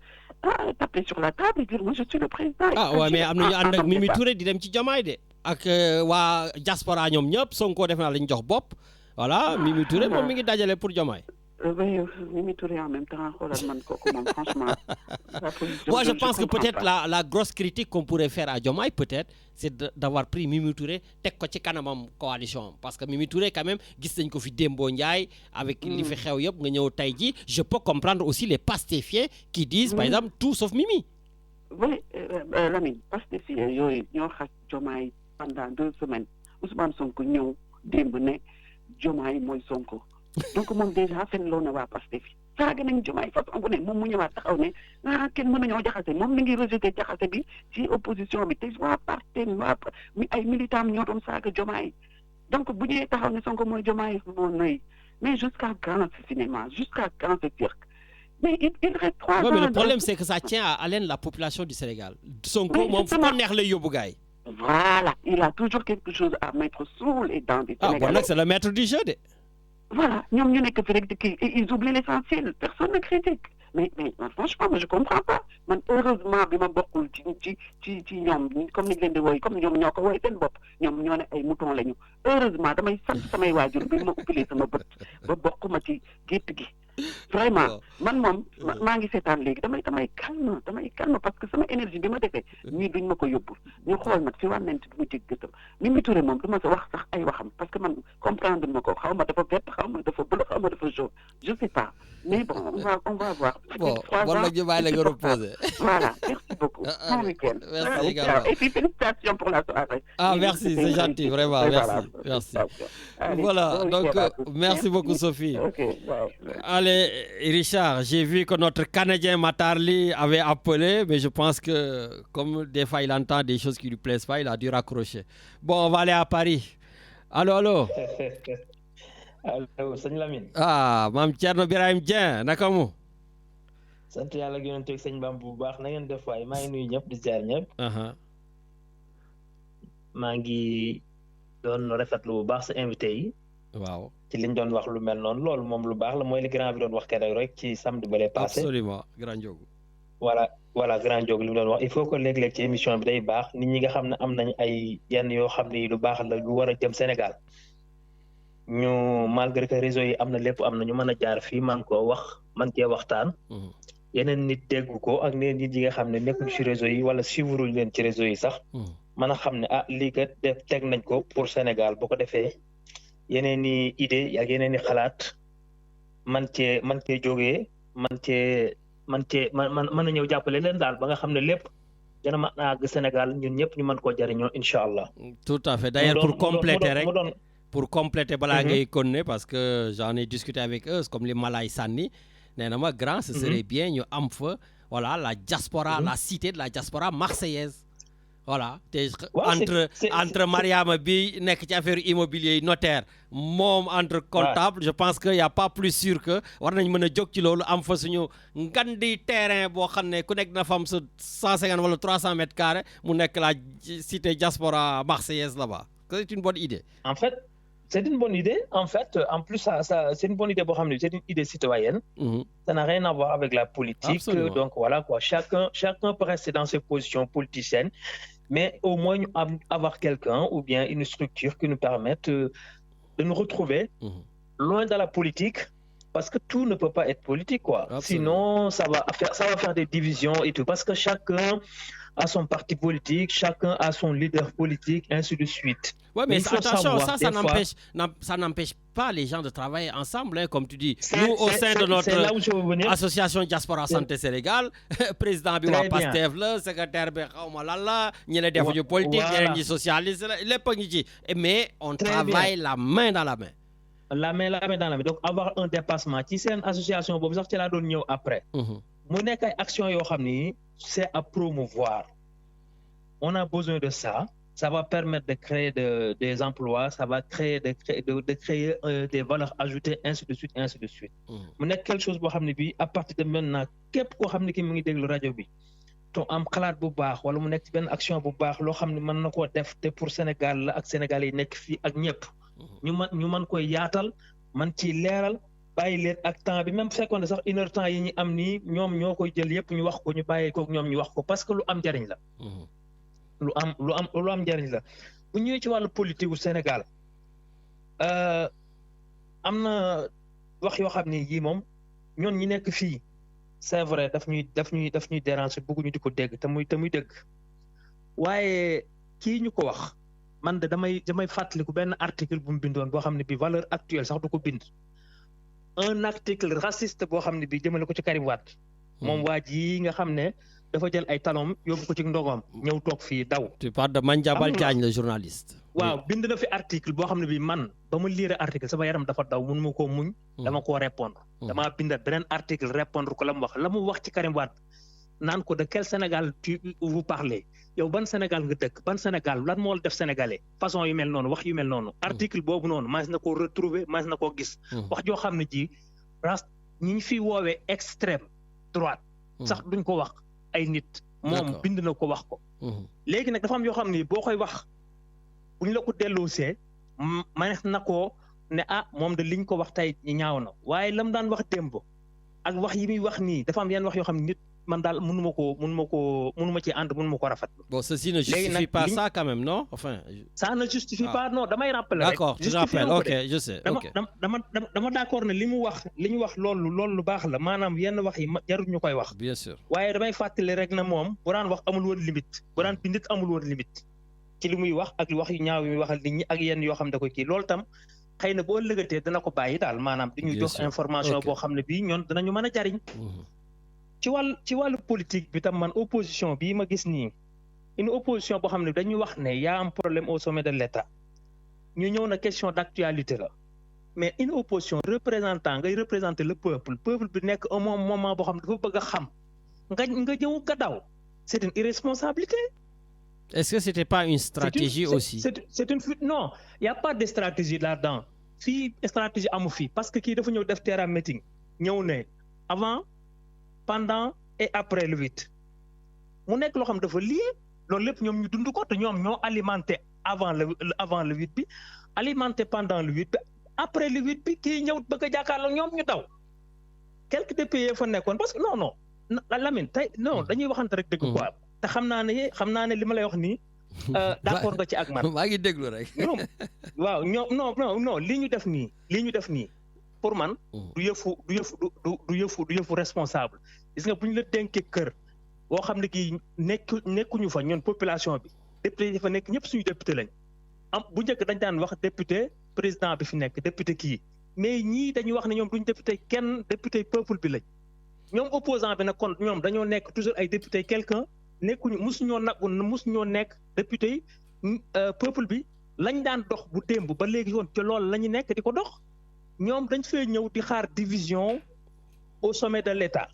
taper sur la table et dire moi je suis le président. waaw mais am na ñu ànd ak Mimi Touré di dem ci Diomaye de ak waa diaspora ñoom ñëpp Sonko def naa lañ jox bopp voilà Mimi Touré moom mi ngi dajale pour Diomaye. Oui, Mimi Touré en même temps, franchement. Moi, je pense que peut-être la grosse critique qu'on pourrait faire à Diomaye, peut-être, c'est d'avoir pris Mimi Touré, tek ko ci kanamam coalition. Parce que Mimi Touré, quand même, gis nañ ko fi Dembo Ndiaye, avec li fi xew yëpp nga ñëw tey ji, je peux comprendre aussi les pastéfiens qui disent, par exemple, tout sauf Mimi. Oui, Lamine, pastéfiens yooyu ñoo xas Diomaye pendant 2 semaines. Ousmane Sonko ñëw démb ne Diomaye mooy Sonko. donc moom déjà fen loo na waa Pastef saaga nañ Diomaye façon bu ne moom mu ñëwaat taxaw ne kenn mën nañoo jaxase moom mi ngi rejeté jaxase bi ci opposition bi te waa parti mi ay militants ñoo doon saaga Diomaye donc bu ñëwee taxaw ne Sonko mooy Diomaye moo noy mais jusqu'à quand ce cinéma jusqu'à quand ce cirque mais il reste 3 ans. Mais le problème c'est que ça tient à haleine la population du Sénégal. Sonko moom fu ko neex lay yóbbu gaay. Voilà, il a toujours quelque chose à mettre sous les dents des Sénégalais. Bon nag c'est le maître du jeu de. Voilà, ñoom ñu nekk fi rek di kii ils oublient l'essentiel, personne ne critique. Mais franchement, moi je comprends pas. Man heureusement bi ma bokkul ci ñoom comme ni leen di woy comme ñoom ñoo ko woy seen bopp ñoom ñoo ne ay mouton lañu. Heureusement damay sant samay waajur bi ma ubbilee sama bët ba bokkuma ci gétt gi. Vraiment man moom maa ngi seetaan léegi damay calme parce que sama énergie bi ma defee ñii duñ ma ko yóbbu ñu xool nag fi wànnent bi mu jég gëtam Mimi Touré moom du ma sa wax sax ay waxam parce que man comprendre ma ko xaw ma dafa vert xaw ma dafa bleu xaw ma dafa jaune je sais pas mais bon on va voir. Bon nag ñu bàyyi la nga reposer. Voilà, merci beaucoup. Bon week-end. Merci également. Et puis félicitations pour la soirée. Merci, c'est gentil, vraiment, merci. Voilà, donc merci beaucoup Sophie. Allez, Richard, j'ai vu que notre Canadien Matarli avait appelé, mais je pense que comme des fois il entend des choses qui lui plaisent pas, il a dû raccrocher. Bon, on va aller à Paris. Allô. Allo, sëñ Lamine. Maam Thierno Birahim Dieng, naka mu? Sant yàlla gi yonent ak sëñ Bamba bu baax na ngeen def waay maa ngi nuyu ñëpp di ziar ñëpp. Maa ngi doon rafetlu bu baax sa invité yi. Waaw. Ci liñ doon wax lu mel noonu loolu moom lu baax la mooy li grand bi doon wax keroog rek ci samedi ba lay passé. Absolument, grand Diogo. Voilà grand Diogo li mu doon wax il faut que léeg-léeg ci émission bi day baax nit ñi nga xam ne am nañ ay yenn yoo xam ne lu baax la lu war a jëm Sénégal ñu malgré que réseau yi am na lépp am na ñu mën a jaar fii man koo wax man cee waxtaan. Yeneen nit dégg ko ak neen nit yi nga xam ne nekkuñ ci réseau yi wala suivre leen ci réseau yi sax. mën a xam ne lii kat teg nañ ko pour Sénégal bu ko defee. yeneen i idée ak yeneen i xalaat man cee jógee man a ñëw jàppale leen daal ba nga xam ne lépp dana mën a àgg Sénégal ñun ñëpp ñu mën koo jariñoo incha allah. Tout à fait d'ailleurs pour compléter balaa ngay continuer parce que j'en ai discuté avec eux comme li Malay Sànni nee na ma grand ce serait bien ñu am fa voilà la diaspora la cité de la diaspora marseillaise. Voilà te entre Mariama bi nekk ci affaire immobilier notaire moom entre comptable je pense que y a pas plus sûr que war nañ mën a jóg ci loolu am fa suñu ngandi terrain boo xam ne ku nekk na fa am sa 150 wala 300 mètres carrés mu nekk la cité diaspora marseillaise là-bas c'est une bonne idée. En fait c'est une bonne idée en fait en plus ça c'est une bonne idée boo xam ne c'est une idée citoyenne. Ça n'a rien à voir avec la politique. Absolument. Donc voilà quoi chacun peut rester dans ses positions politiciennes. Mais au moins avoir quelqu'un ou bien une structure qui nous permette de nous retrouver loin de la politique parce que tout ne peut pas être politique quoi. Absolument. Sinon ça va faire des divisions et tout parce que chacun a son parti politique, chacun a son leader politique, ainsi de suite. Ouais, mais attention, ça n'empêche pas les gens de travailler ensemble, hein, comme tu dis. Nous, au sein de notre association Diaspora Santé Sénégal, président bi waa Pastef la, secrétaire bi xawma lan la, ñi la defuñu politique, ñeneen ñi socialiste la, lépp a ngi ci. Mais on travaille la main dans la main. La main dans la main. Donc avoir un dépassement ci seen association boobu sax ci laa doon ñëw après. Mu nekk ay action yoo xam ni c'est à promouvoir. On a besoin de ça ça va permettre de créer des emplois, ça va créer de créer des valeurs ajoutées, ainsi de suite, ainsi de suite. mu nekk quelque chose boo xam ne bii à partir de maintenant képp koo xam ne ki mu ngi déglu rajo bi to am xalaat bu baax wala mu nekk ci benn action bu baax loo xam ne mën na koo def te pour Sénégal la ak Sénégal yi nekk fii ak ñëpp ñu mën koy yaatal man ci leeral bàyyi leen ak temps bi même fekkoon ne sax 1 heure temps yi ñu am nii ñoom ñoo koy jël yëpp ñu wax ko ñu bàyyi ko ñoom ñu wax ko parce que lu am njariñ la lu am njariñ la bu ñëwee ci wàllu politique gu Sénégal am na wax yoo xam ne yii moom ñoon ñi nekk fii c'est vrai daf ñuy déranger bëgguñu di ko dégg te muy dëgg waaye kii ñu ko wax man de damay fàttaliku benn article bu mu bindoon boo xam ne bi valeur actuelle sax du ko bind un article raciste boo xam ne bi jëmale ko ci Karim Wade moom waa ji nga xam ne dafa jël ay talons yóbbu ko ci ndogom ñëw toog fii daw. Tu parles de Mandiambal Diagne le journaliste. waaw bind na fi article boo xam ne bi man ba ma lire article sama yaram dafa daw mënu ma koo muñ. dama koo répondre. damaa bindat beneen article répondre ko la mu wax ci Karim Wade naan ko de quel Sénégal vous parlez yow ban Sénégal nga dëkk ban Sénégal lan moo def sénégalais façon yu mel noonu wax yu mel noonu. article boobu noonu mas na koo retrouver mas na koo gis. wax joo xam ne ji ñi ñu fi woowee extrême droite. sax duñ ko wax. ay nit moom bind na ko wax ko léegi nag dafa am yoo xam ne boo koy wax bu ñu la ko delloosee manees na koo ne moom de liñ ko wax tey ñaaw na waaye lam daan wax démb ak wax yi muy wax nii dafa am yenn wax yoo xam ne nit man daal mënu ma ci ànd mënu ma ko rafet. Bon, ceci ne justifie pas ça quand même, non? Enfin. Ça ne justifie pas, non, damay rappeler rek. D'accord, tu rappelles, ok, je sais. dama d'accord ne li ñu wax loolu lu baax la maanaam yenn wax yi jarul ñu koy wax. Bien sûr. waaye damay fàttali rek na moom bu daan wax amul woon limite bu daan bindit amul woon limite ci li muy wax ak wax yu ñaaw yi muy waxal nit ñi ak yenn yoo xam da koy kii loolu tam xëy na boo lëgatee dana ko bàyyi daal maanaam di ñu jox information boo xam ne bii ñoon danañu mën a jariñ. ci wàllu politique bi tam man opposition bii ma gis nii une opposition boo xam ne dañuy wax ne y a un problème au sommet de l'État ñu ñëw na question d'actualité la mais une opposition représentant ngay représenter le peuple bi nekk un moment boo xam ne dafa bëgg a xam nga ñëw nga daw c'est une irresponsabilité. Est-ce que c'était pas une stratégie aussi? C'est une fuite. Non, il y a pas de stratégie là-dedans. Fii stratégie amu fi parce que kii dafa ñëw def terrain meeting ñëw ne avant pendant et après le 8 mu nekk loo xam dafa lié loolu lépp ñoom ñu dund ko te ñoom ñoo alimenté avant le 8 bi alimenté pendant le 8 bi après le 8 bi kii ñëw bëgg a jàkkaarloo ñoom ñu daw quelques députés fa nekkoon parce que non Lamine tey non dañuy waxante rek dëgg quoi te xam naa ne li ma lay wax nii d'accord nga ci ak man. maa ngi déglu rek. ñoom waaw ñoom non li ñu def nii pour man du yëfu responsable gis nga bu ñu la dénkee kër boo xam ne kii nekkuñu fa ñun population bi député yi fa nekk ñëpp suñu député lañ am bu njëkk dañ daan wax député président bi fi nekk député kii mais ñii dañuy wax ne ñoom duñ député kenn député peuple bi lañ ñoom opposant bi nag kon ñoom dañoo nekk toujours ay député quelqu'un nekkuñu musuñoo nekk député peuple bi lañ daan dox bu démb ba léegi woon ci loolu la ñu nekk di ko dox ñoom dañ fee ñëw di xaar division au sommet de l'État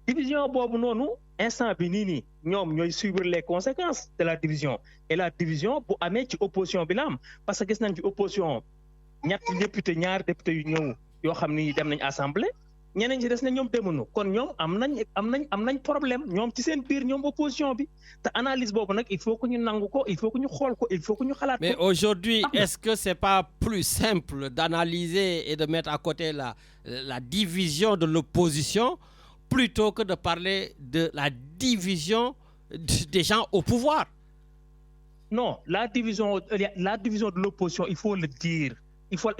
division boobu noonu instant bi nii ñoom ñooy suivre les conséquences de la division et la division bu amee ci opposition bi la am parce que gis nañ ci opposition ñaari député yu ñëw yoo xam ni dem nañ assemblée ñeneen ci des na ñoom demuñu kon ñoom am nañ problème ñoom ci seen biir ñoom opposition bi te analyse boobu nag il faut que ñu nangu ko il faut que ñu xool ko il faut que ñu xalaat ko. Mais aujourd'hui est-ce que c'est pas plus simple d'analyser et de mettre à côté la division de l'opposition plutôt que de parler de la division des gens au pouvoir? Non, la division de l'opposition, il faut le dire. Il faut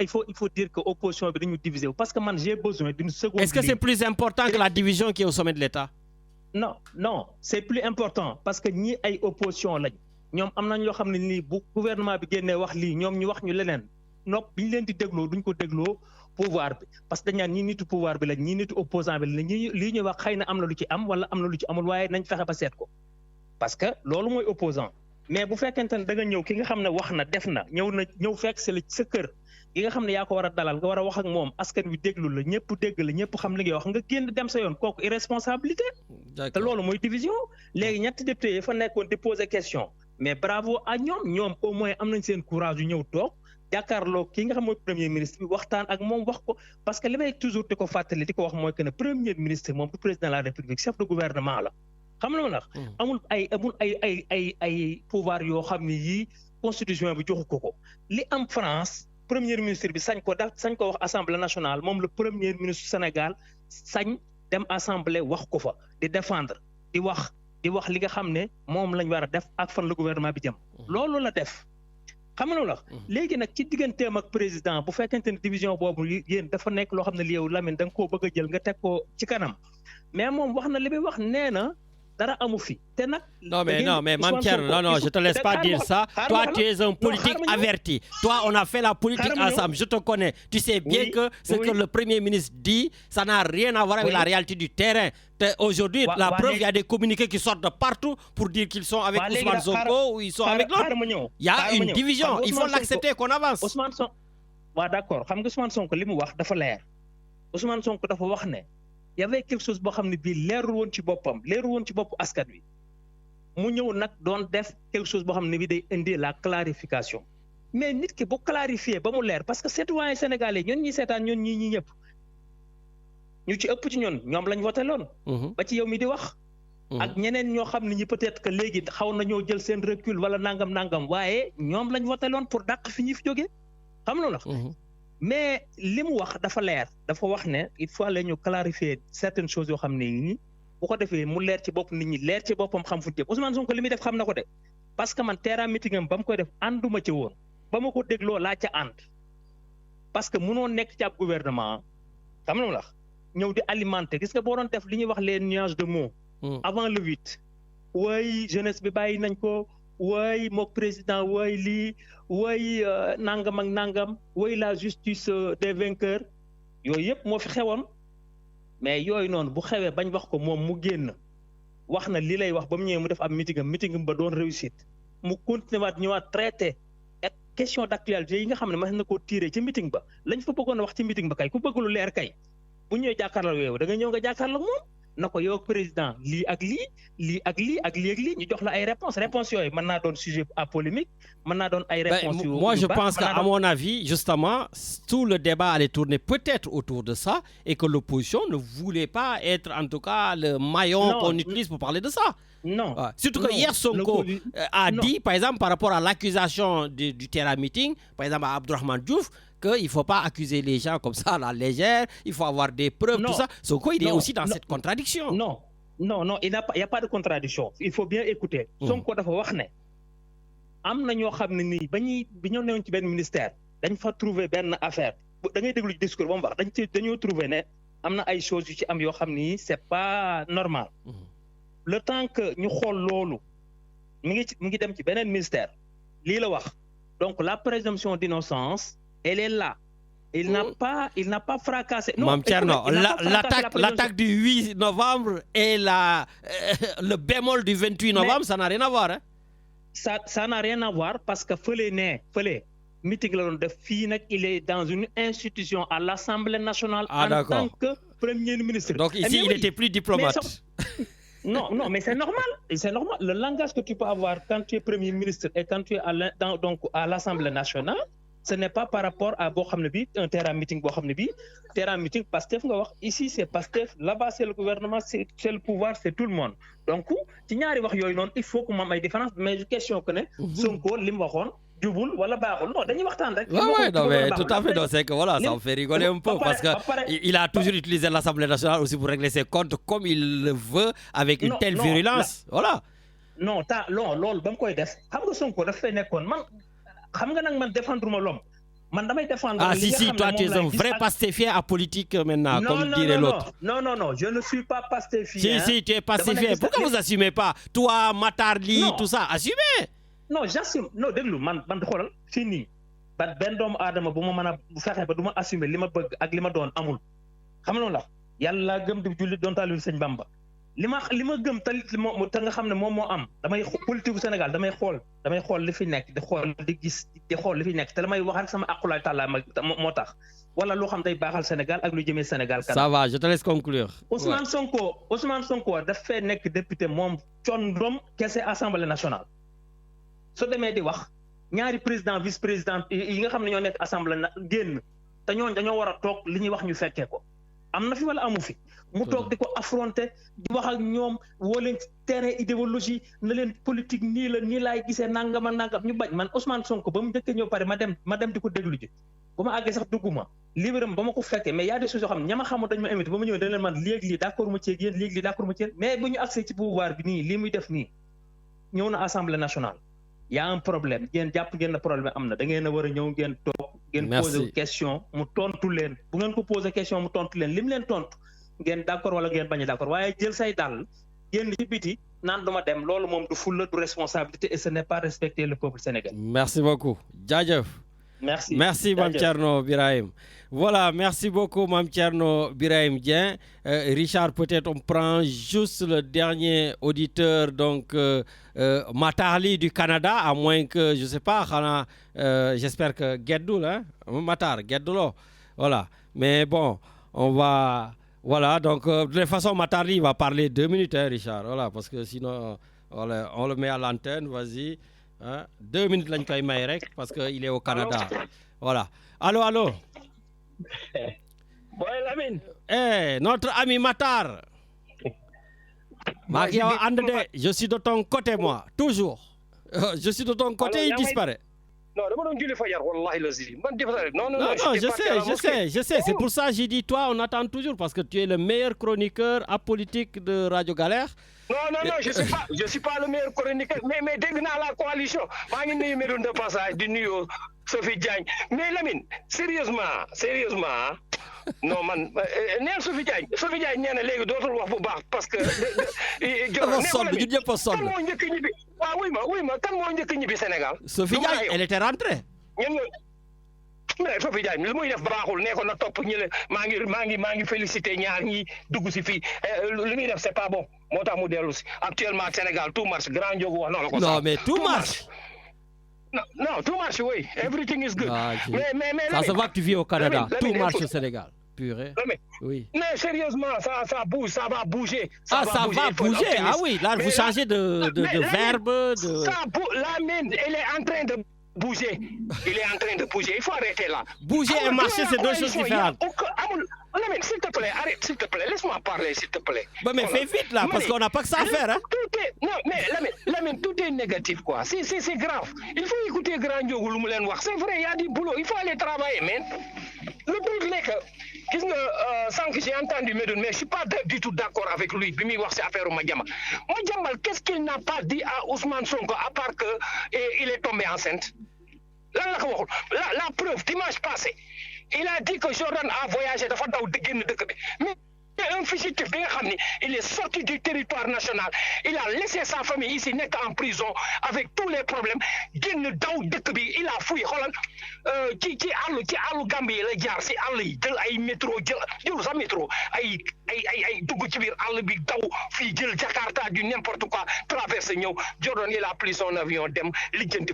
dire que l'opposition est venue diviser. Parce que moi, j'ai besoin d'une seconde. Est-ce que c'est plus important que la division qui est au sommet de l'État? Non, c'est plus important parce que ñi ay opposition lañ ñoom am nañ loo xam ne nii bu gouvernement bi génnee wax lii ñoom ñu wax ñu leneen nopp bi ñu leen di dégloo duñ ko dégloo pouvoir bi parce que dañ naan ñii nitu pouvoir bi lañ ñii nitu opposant bi lañ lii ñuy wax xëy na am na lu ci am wala am na lu ci amul waaye nañ fexe ba seet ko parce que loolu mooy opposant mais bu fekkente ne da nga ñëw ki nga xam ne wax na def na ñëw fekk sa kër gi nga xam ne yaa ko war a dalal nga war a wax ak moom askan wi déglu la ñëpp dégg la ñëpp xam li ngay wax nga génn dem sa yoon kooku irresponsabilité te loolu mooy division léegi ñetti député yi fa nekkoon di poser question mais bravo à ñoom au moins am nañ seen courage yu ñëw toog jàkkaarloo ki nga xam mooy premier ministre bi waxtaan ak moom wax ko parce que li may toujours di ko fàttali di ko wax mooy que ne premier ministre moom du président de la république chef de gouvernement la xam nga la amul ay pouvoir yoo xam ne yii constitution bi joxu ko li am France premier ministre bi sañ ko wax assemblée nationale moom le premier ministre Sénégal sañ dem assemblée wax ko fa di défendre di wax li nga xam ne moom lañ war a def ak fan la gouvernement bi jëm loolu la def xam nga la léegi nag ci digganteem ak président bu fekkente ne division boobu yéen dafa nekk loo xam ne li yow Lamine da nga koo bëgg a jël nga teg ko ci kanam mais moom wax na li muy wax nee na dara amu fi te nag. Non mais Mame Thierno, non, je te laisse pas dire ça. Toi, tu es un politique averti. Toi, on a fait la politique ensemble. Je te connais. Tu sais bien que ce que le Premier ministre dit, ça n'a rien à voir avec la réalité du terrain. Aujourd'hui, la preuve, il y a des communiqués qui sortent de partout pour dire qu'ils sont avec Ousmane Sonko ou ils sont avec l'autre. Il y a une division. Il faut l'accepter qu'on avance. Ousmane Sonko, d'accord. Xam nga Ousmane Sonko li mu wax dafa leer. Ousmane Sonko dafa wax ne y avait quelque chose boo xam ne bii leerul woon ci boppam leerul woon ci bopp askan wi mu ñëw nag doon def quelque chose boo xam ne bii day indi la clarification mais nit ki bu clarifier ba mu leer parce que citoyen sénégalais ñun ñi seetaan ñun ñi ñëpp ñu ci ëpp ci ñoom lañ voté loon ba ci yow mi di wax ak ñeneen ñoo xam ne ñi peut-être que léegi xaw nañoo jël seen recul wala nangam waaye ñoom lañ voté loon pour dàq fi ñi fi jógee xam nga la mais li mu wax dafa leer dafa wax ne il faut aller ñu clarifier certaines choses yoo xam ne nii bu ko defee mu leer ci bopp nit ñi leer ci boppam xam fu jëm Ousmane Sonko li muy def xam na ko de parce que man terrain meeting am ba mu koy def ànduma ci woon ba ma ko dégloo laa ca ànd parce que munoo nekk ci ab gouvernement xam nga la ñëw di alimenter gis nga boo doon def li ñuy wax les nuages de mots avant le 8 way jeunesse bi bàyyi nañ ko way mook président way lii way nangam ak nangam way la justice des vainqueurs yooyu yëpp moo fi xewoon mais yooyu noonu bu xewee bañ wax ko moom mu génn wax na li lay wax ba mu ñëwee mu def am meeting ba doon réussite mu continué waat ñëwaat traité ak question d'actualité yi nga xam ne mën na koo tiré ci meeting ba lañ fa bëggoon a wax ci meeting ba kay ku bëgg lu leer kay bu ñëwee jàkkaarloo yow da nga ñëw nga jàkkaarloo moom na ko yow président lii ak lii ñu jox la ay réponses yooyu mën naa doon sujet à polémique mën naa doon ay réponses moi je pense qu'à mon avis justement tout le débat allait tourner peut-être autour de ça et que l'opposition ne voulait pas être en tout cas le maillon qu'on utilise pour parler de ça. Non. Surtout que hier Sonko a dit par exemple par rapport à l'accusation du terrain meeting par exemple à Abdourahmane Diouf qu'il ne faut pas accuser les gens comme ça à la légère, il faut avoir des preuves, tout ça. Sonko, il est aussi dans cette contradiction. Non, il n'y a pas de contradiction. Il faut bien écouter. Sonko dafa wax ne am na ñoo xam ne nii bi ñoo newoon ci benn ministère dañ fa trouver benn affaire da ngay déglu discours ba mu wax dañoo trouver ne am na ay choses yu ci am yoo xam ni c'est pas normal. Le temps que ñu xool loolu mi ngi dem ci beneen ministère lii la wax donc la présomption d'innocence elle est là. Il n'a pas fracassé. Non, Mame Thierno, l'attaque du 8 novembre et le bémol du 28 novembre, ça n'a rien à voir. Hein? Ça n'a rien à voir parce que meeting la doon def fii nag il est dans une institution à l'Assemblée nationale en tant que Premier ministre. Donc ici, il était plus diplomate. Non, mais c'est normal. Le langage que tu peux avoir quand tu es Premier ministre et quand tu es à l'Assemblée nationale, ce n'est pas par rapport à boo xam ne bi un terrain meeting boo xam ne bi terrain meeting Pastef nga wax ici c'est Pastef là-bas c'est le gouvernement c'est le pouvoir c'est tout le monde donc ci ñaari wax yooyu noonu il faut que mu am ay différence mais question que ne Sonko li mu waxoon jubul wala baaxul non dañuy waxtaan rek. non mais tout à fait non c'est que voilà ça me fait rigoler un peu parce que il a toujours utilisé l'Assemblée nationale aussi pour régler ses comptes comme il le veut avec une telle virulence voilà. non loolu ba mu koy def xam nga Sonko daf fay nekkoon xam nga nag man défendre ma l'homme man damay défendre. Si toi tu es un vrai pastéfien à politique maintenant comme dirait l'autre. Non je ne suis pas pastéfien. Si tu es pastéfien pourquoi vous assumez pas toi Matar Ly tout ça assumez. non j'assume non déglu man xoolal fii nii ba benn doomu aadama bu ma mën a fexe ba du ma assumer li ma bëgg ak li ma doon amul xam nga la yàlla gëm di jullit doon taalibe Sëñ Bamba li ma gëm te nga xam ne moom moo am damay politique Sénégal damay xool li fi nekk di gis di xool li fi nekk te damay wax ak sama aqulaay tàllaa moo tax wala loo xam day baaxal Sénégal ak lu jëmee Sénégal kanam. Ça va je te laisse conclure. Ousmane Sonko daf fee nekk député moom condom kese Assemblée nationale soo demee di wax ñaari président vice président yi nga xam ne ñoo nekk assemblée na génn te ñooñu dañoo war a toog li ñuy wax ñu fekkee ko am na fi wala amu fi mu toog di ko affronter di wax ak ñoom woo leen terrain idéologie na leen politique nii la nii laay gisee nangama nangam ñu bañ man Ousmane Sonko ba mu njëkkee ñëw pare ma dem di ko déglu ji ba ma àggee sax dugguma libéram ba ma ko fekkee mais y a des choses yoo xam ne ña ma xamul dañ ma invité ba ma ñëwee dañ leen man léegi lii d'accord ma ci ak yéen léegi lii d'accord ma ci yéen mais bu ñu accès ci pouvoir bi nii lii muy def nii ñëw na assemblée nationale y a un problème ngeen jàpp ngeen na problème am na da ngeen a war a ñëw ngeen toog ngeen poser question mu tontu leen bu ngeen ko poser question mu tontu leen li mu leen tontu ngeen d'accord wala ngeen bañ a d'accord waaye jël say dàll génn ci biti naan duma dem loolu moom du fulla du responsabilité et ce n'est pas respecter le peuple sénégalais. Merci beaucoup jaajëf. Merci Mame Thierno Birahim. Voilà, merci beaucoup Mame Thierno Birahim Dieng. Richard, peut-être on prend juste le dernier auditeur, donc Matarli du Canada, à moins que, je sais pas, j'espère que Guedoul, hein? Matar, Guedoulo. Voilà, mais bon, on va... Voilà, donc de toute façon, Matarli va parler 2 minutes, hein, Richard. Voilà, parce que sinon, voilà, on le met à l'antenne, vas-y. Hein? 2 minutes lañ koy may rek parce que il est au Canada. Voilà. Allô. Boy Lamine. Notre ami Matar. Maa ngi yow ànd de, je suis de ton côté moi, toujours. Je suis de ton côté, il disparaît. Non, dama doon julli fajar wallahi lazi. Non, je sais. C'est pour ça que j'ai dit toi, on attend toujours parce que tu es le meilleur chroniqueur apolitique de Radio Galère. Non, je suis pas le meilleur chroniqueur, mais dégg naa la coalition. Maa ngi nuyu Medoune de passage di nuyu Sophie Diagne. Mais Lamine, sérieusement, non man neel Sophie Diagne nee na léegi dootul wax bu baax parce que kan moo njëkk ñibbi waaw wuy ma kan moo njëkk ñibbi Sénégal. Sophie Diagne elle était rentrée. mais Sophie Diagne li muy def baaxul ne ko na topp ñi le maa ngi félicité ñaar ñi dugg si fii li muy def c'est pas bon moo tax mu dellu si actuellement Sénégal tout marche grand Ndiogou wax na la ko. Non mais tout marche. Non, tout marche, oui. Everything is good. Mais ça se voit que tu vis au Canada. Tout marche au Sénégal. Purée. Oui. Mais sérieusement, ça bouge, ça va bouger. Ça va bouger. Ah oui, là, vous changez de verbe. La mine, elle est en train de bouger. Il est en train de bouger. Il faut arrêter là. Bouger et marcher, c'est deux choses différentes. Lamine, s'il te plaît, arrête, s'il te plaît. Laisse-moi parler, s'il te plaît. Mais fais vite là, parce qu'on n'a pas que ça à faire. Hein? Non, mais Lamine, tout est négatif, quoi. C'est grave. Il faut écouter Grand Ndiogou lu mu leen wax. C'est vrai, il y a du boulot. Il faut aller travailler, man. Le truc est que, sans que j'ai entendu Medoune, mais je ne suis pas du tout d'accord avec lui. Bi muy wax c'est affaire Madiambal. Madiambal, qu'est-ce qu'il n'a pas dit à Ousmane Sonko à part que il est tombé enceinte? La preuve, dimanche passé, il a dit que Jordan a voyagé dafa daw génn dëkk bi mais un fugitif bi nga xam ni il est sorti du territoire national il a laissé sa famille ici nekk en prison avec tous les problèmes génn daw dëkk bi il a fouillé xoolal ci àllu Gambie la jaar si àll yi jël ay métro jël sa métro ay dugg ci biir àll bi daw fii jël Jakarta du n'importe quoi traversé ñëw Jordan il a pris son avion dem lijjanti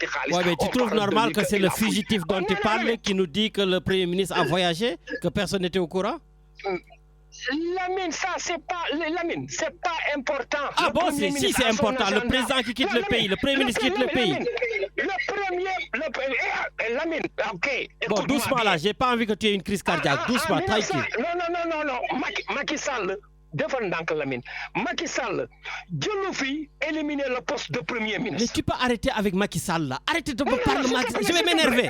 xaalis. Ouais, mais tu trouves normal que c'est le fugitif dont tu parles qui nous dit que le Premier ministre a voyagé, que personne n'était au courant? Lamine, ça c'est pas important. Ah bon, si c'est important, le président qui quitte le pays, le Premier ministre quitte le pays. Lamine, ok. Bon, doucement là, j'ai pas envie que tu aies une crise cardiaque, doucement, tranquille. Non, Macky Sall, defal ndànk Lamine. Macky Sall, jëlu fi éliminer le poste de Premier ministre. Mais tu peux arrêter avec Macky Sall là, arrêtez de me parler de Macky Sall, je vais m'énerver.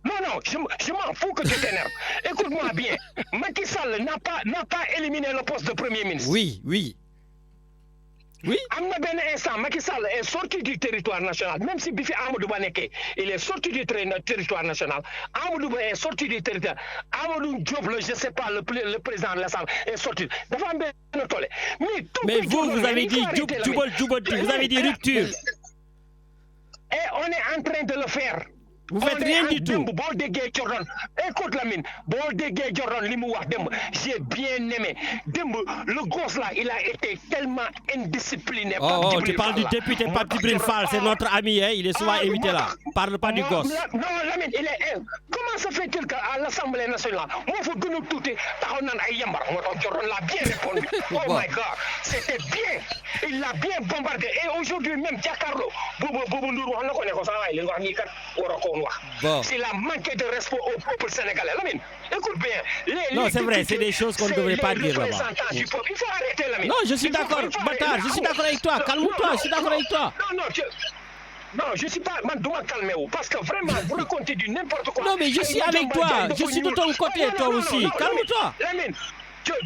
Non, je m'en fous que tu t'énerves. Écoute-moi bien. Macky Sall n'a pas éliminé le poste de Premier ministre. Oui. Am na benn instant Macky Sall est sorti du territoire national même si bi fi Amadou Ba nekkee il est sorti du territoire national. Amadou Ba est sorti du territoire. Amadou Diop je sais pas le président de l'Assemblée est sorti. Dafa am benn tollé. Mais vous avez dit jubal, vous avez dit rupture. Et on est en train de le faire. Vous faites rien du tout. Jordan, écoute Lamine, Jordan, j'ai bien aimé. Le gosse là, il a été tellement indiscipliné. Oh, tu parles du député Pape Djibril Fall, c'est notre ami, hein, il est souvent invité là. Parle pas du gosse. Non, Lamine, comment se fait-il qu'à l'Assemblée nationale, moi, il faut que nous tout Jordan l'a bien répondu. Oh my God, c'était bien. Il l'a bien bombardé. Et aujourd'hui, même Giancarlo, c'est la manque de respect au peuple sénégalais. Lamine, écoute bien. Non, c'est vrai, c'est des choses qu'on ne devrait pas dire là-bas. Il faut arrêter, Lamine. Non, je suis d'accord, Bâtard, je suis d'accord avec toi. Calme-toi, je suis d'accord avec toi. Non, je ne suis pas. Man, dois calmer parce que vraiment, vous racontez du n'importe quoi. Non, mais je suis avec toi. Je suis de ton côté, toi aussi. Calme-toi. Lamine,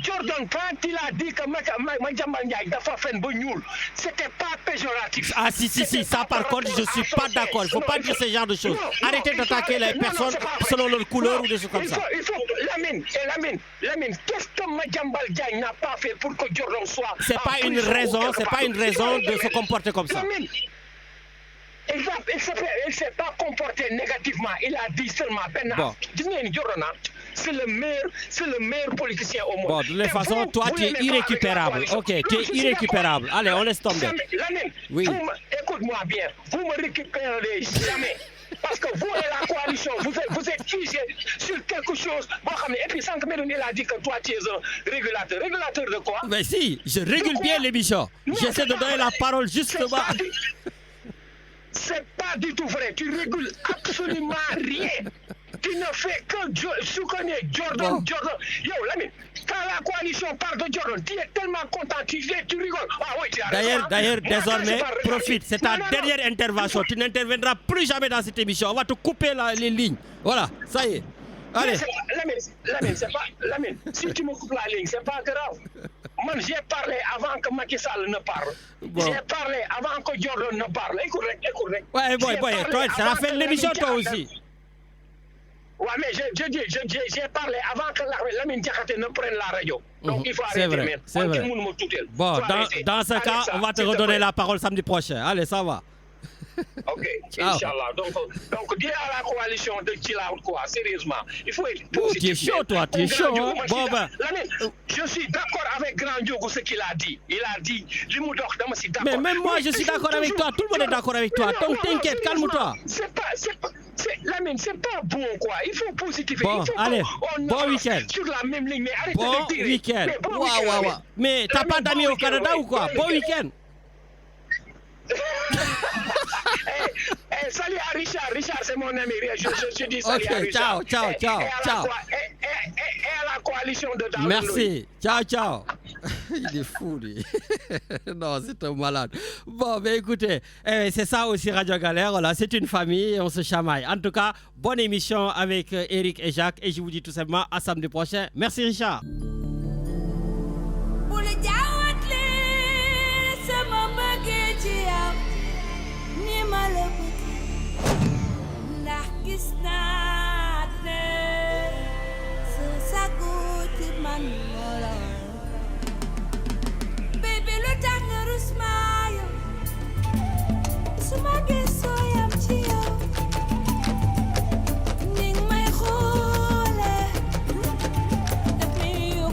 Jordan, quand il a dit que Madjambal Ndiaye dafa fen ba ñuul, c'était pas péjoratif. Ah si, ça par contre, je suis pas d'accord. Il faut pas dire ce genre de choses. Arrêtez d'attaquer les personnes selon leur couleur ou des choses comme ça. Il faut, Lamine, qu'est-ce que Madjambal Ndiaye n'a pas fait pour que Jordan soit... C'est pas une raison de se comporter comme ça. Lamine, il ne s'est pas comporté négativement. Il a dit seulement bon. Jordan, c'est le meilleur politicien au monde. Bon, de toute façon, toi, tu es irrécupérable. Ok, tu es irrécupérable. Allez, on laisse tomber. Lamine, oui. Écoute-moi bien. Vous ne me récupérerez jamais. Parce que vous et la coalition, vous êtes figés sur quelque chose. Et puis, Sank Medoun, il a dit que toi, tu es un régulateur. Régulateur de quoi? Mais si, je régule bien l'émission. J'essaie de donner la parole justement. C'est pas du tout vrai. Tu régules absolument rien. Tu ne fais que soutenir Jordan. Bon. Jordan. Yo, Lamine, quand la coalition parle de Jordan, tu es tellement content, tu rigoles. Ah oui, tu as raison. D'ailleurs, désormais, profite. C'est ta dernière intervention. Tu n'interviendras plus jamais dans cette émission. On va te couper les lignes. Voilà, ça y est. Allez. Lamine, si tu me coupes la ligne, c'est pas grave. Moi, j'ai parlé avant que Macky Sall ne parle. Bon. J'ai parlé avant que Jordan ne parle. Écoute. Ouais, toi, ça a fait l'émission, toi aussi. Ouais, mais j'ai parlé avant que Lamine Diakhaté ne prenne la radio. Donc, il faut arrêter. C'est vrai. Bon, dans ce cas, on va te redonner la parole samedi prochain. Allez, ça va. Ok, Inch'Allah. Donc, dis à la coalition de chill out, quoi, sérieusement. Il faut être positif. Tu es chaud, toi, tu es chaud. Hein? Bon, ben. Je suis d'accord avec Grand Diogo ce qu'il a dit. Il a dit, mais même moi, je suis d'accord avec toi. Tout le monde est d'accord avec toi. Donc, t'inquiète, calme-toi. Lamine, c'est pas bon, quoi. Il faut positiver. Bon, allez, bon week-end. Sur la même ligne, mais arrêtez bon de tirer. Week-end. Waouh. Mais t'as pas d'amis au Canada ou quoi? Bon week-end. Salut à Richard. Richard, c'est mon ami. Je dis salut à Richard. Ciao. Et à la coalition de Darwin. Merci. Ciao. Il est fou, lui. Non, c'est un malade. Bon, ben écoutez, c'est ça aussi Radio Galère. Voilà, c'est une famille et on se chamaille. En tout cas, bonne émission avec Eric et Jacques. Et je vous dis tout simplement à samedi prochain. Merci, Richard. Baby, look at the smile. So my guess so I'm chill. Ning my hole. Let me you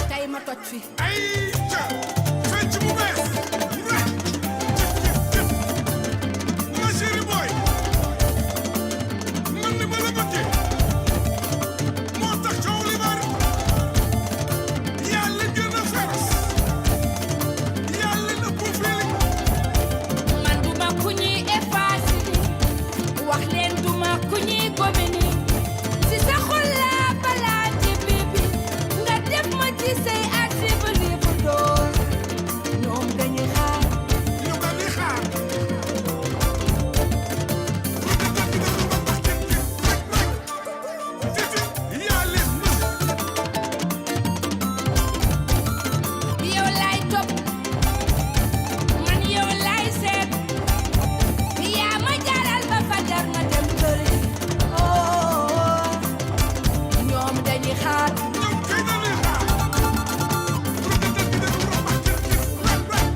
tey ma toj fi man duma ku ñuy effacé wax leen duma ku ñuy gomini si sa xol laa balaa ci bibi nga def ma ci say archive livre d'or ñoom dañuy xaar yow laay topp man yow laay seet yaa ma jaral ba fajar ma dem kër oh ñoom dañuy xaar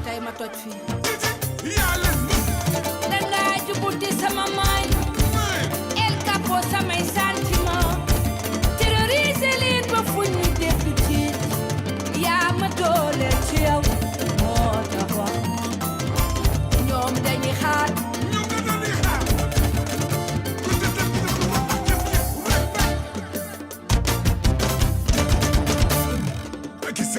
tey ma toj fii dangaa jubuti sama maay El Capo samay sentiment terrorisé leen ba fu ñu dégg tiit yaa ma dooleel ci yow moo tax wax ñoom dañuy xaar Gis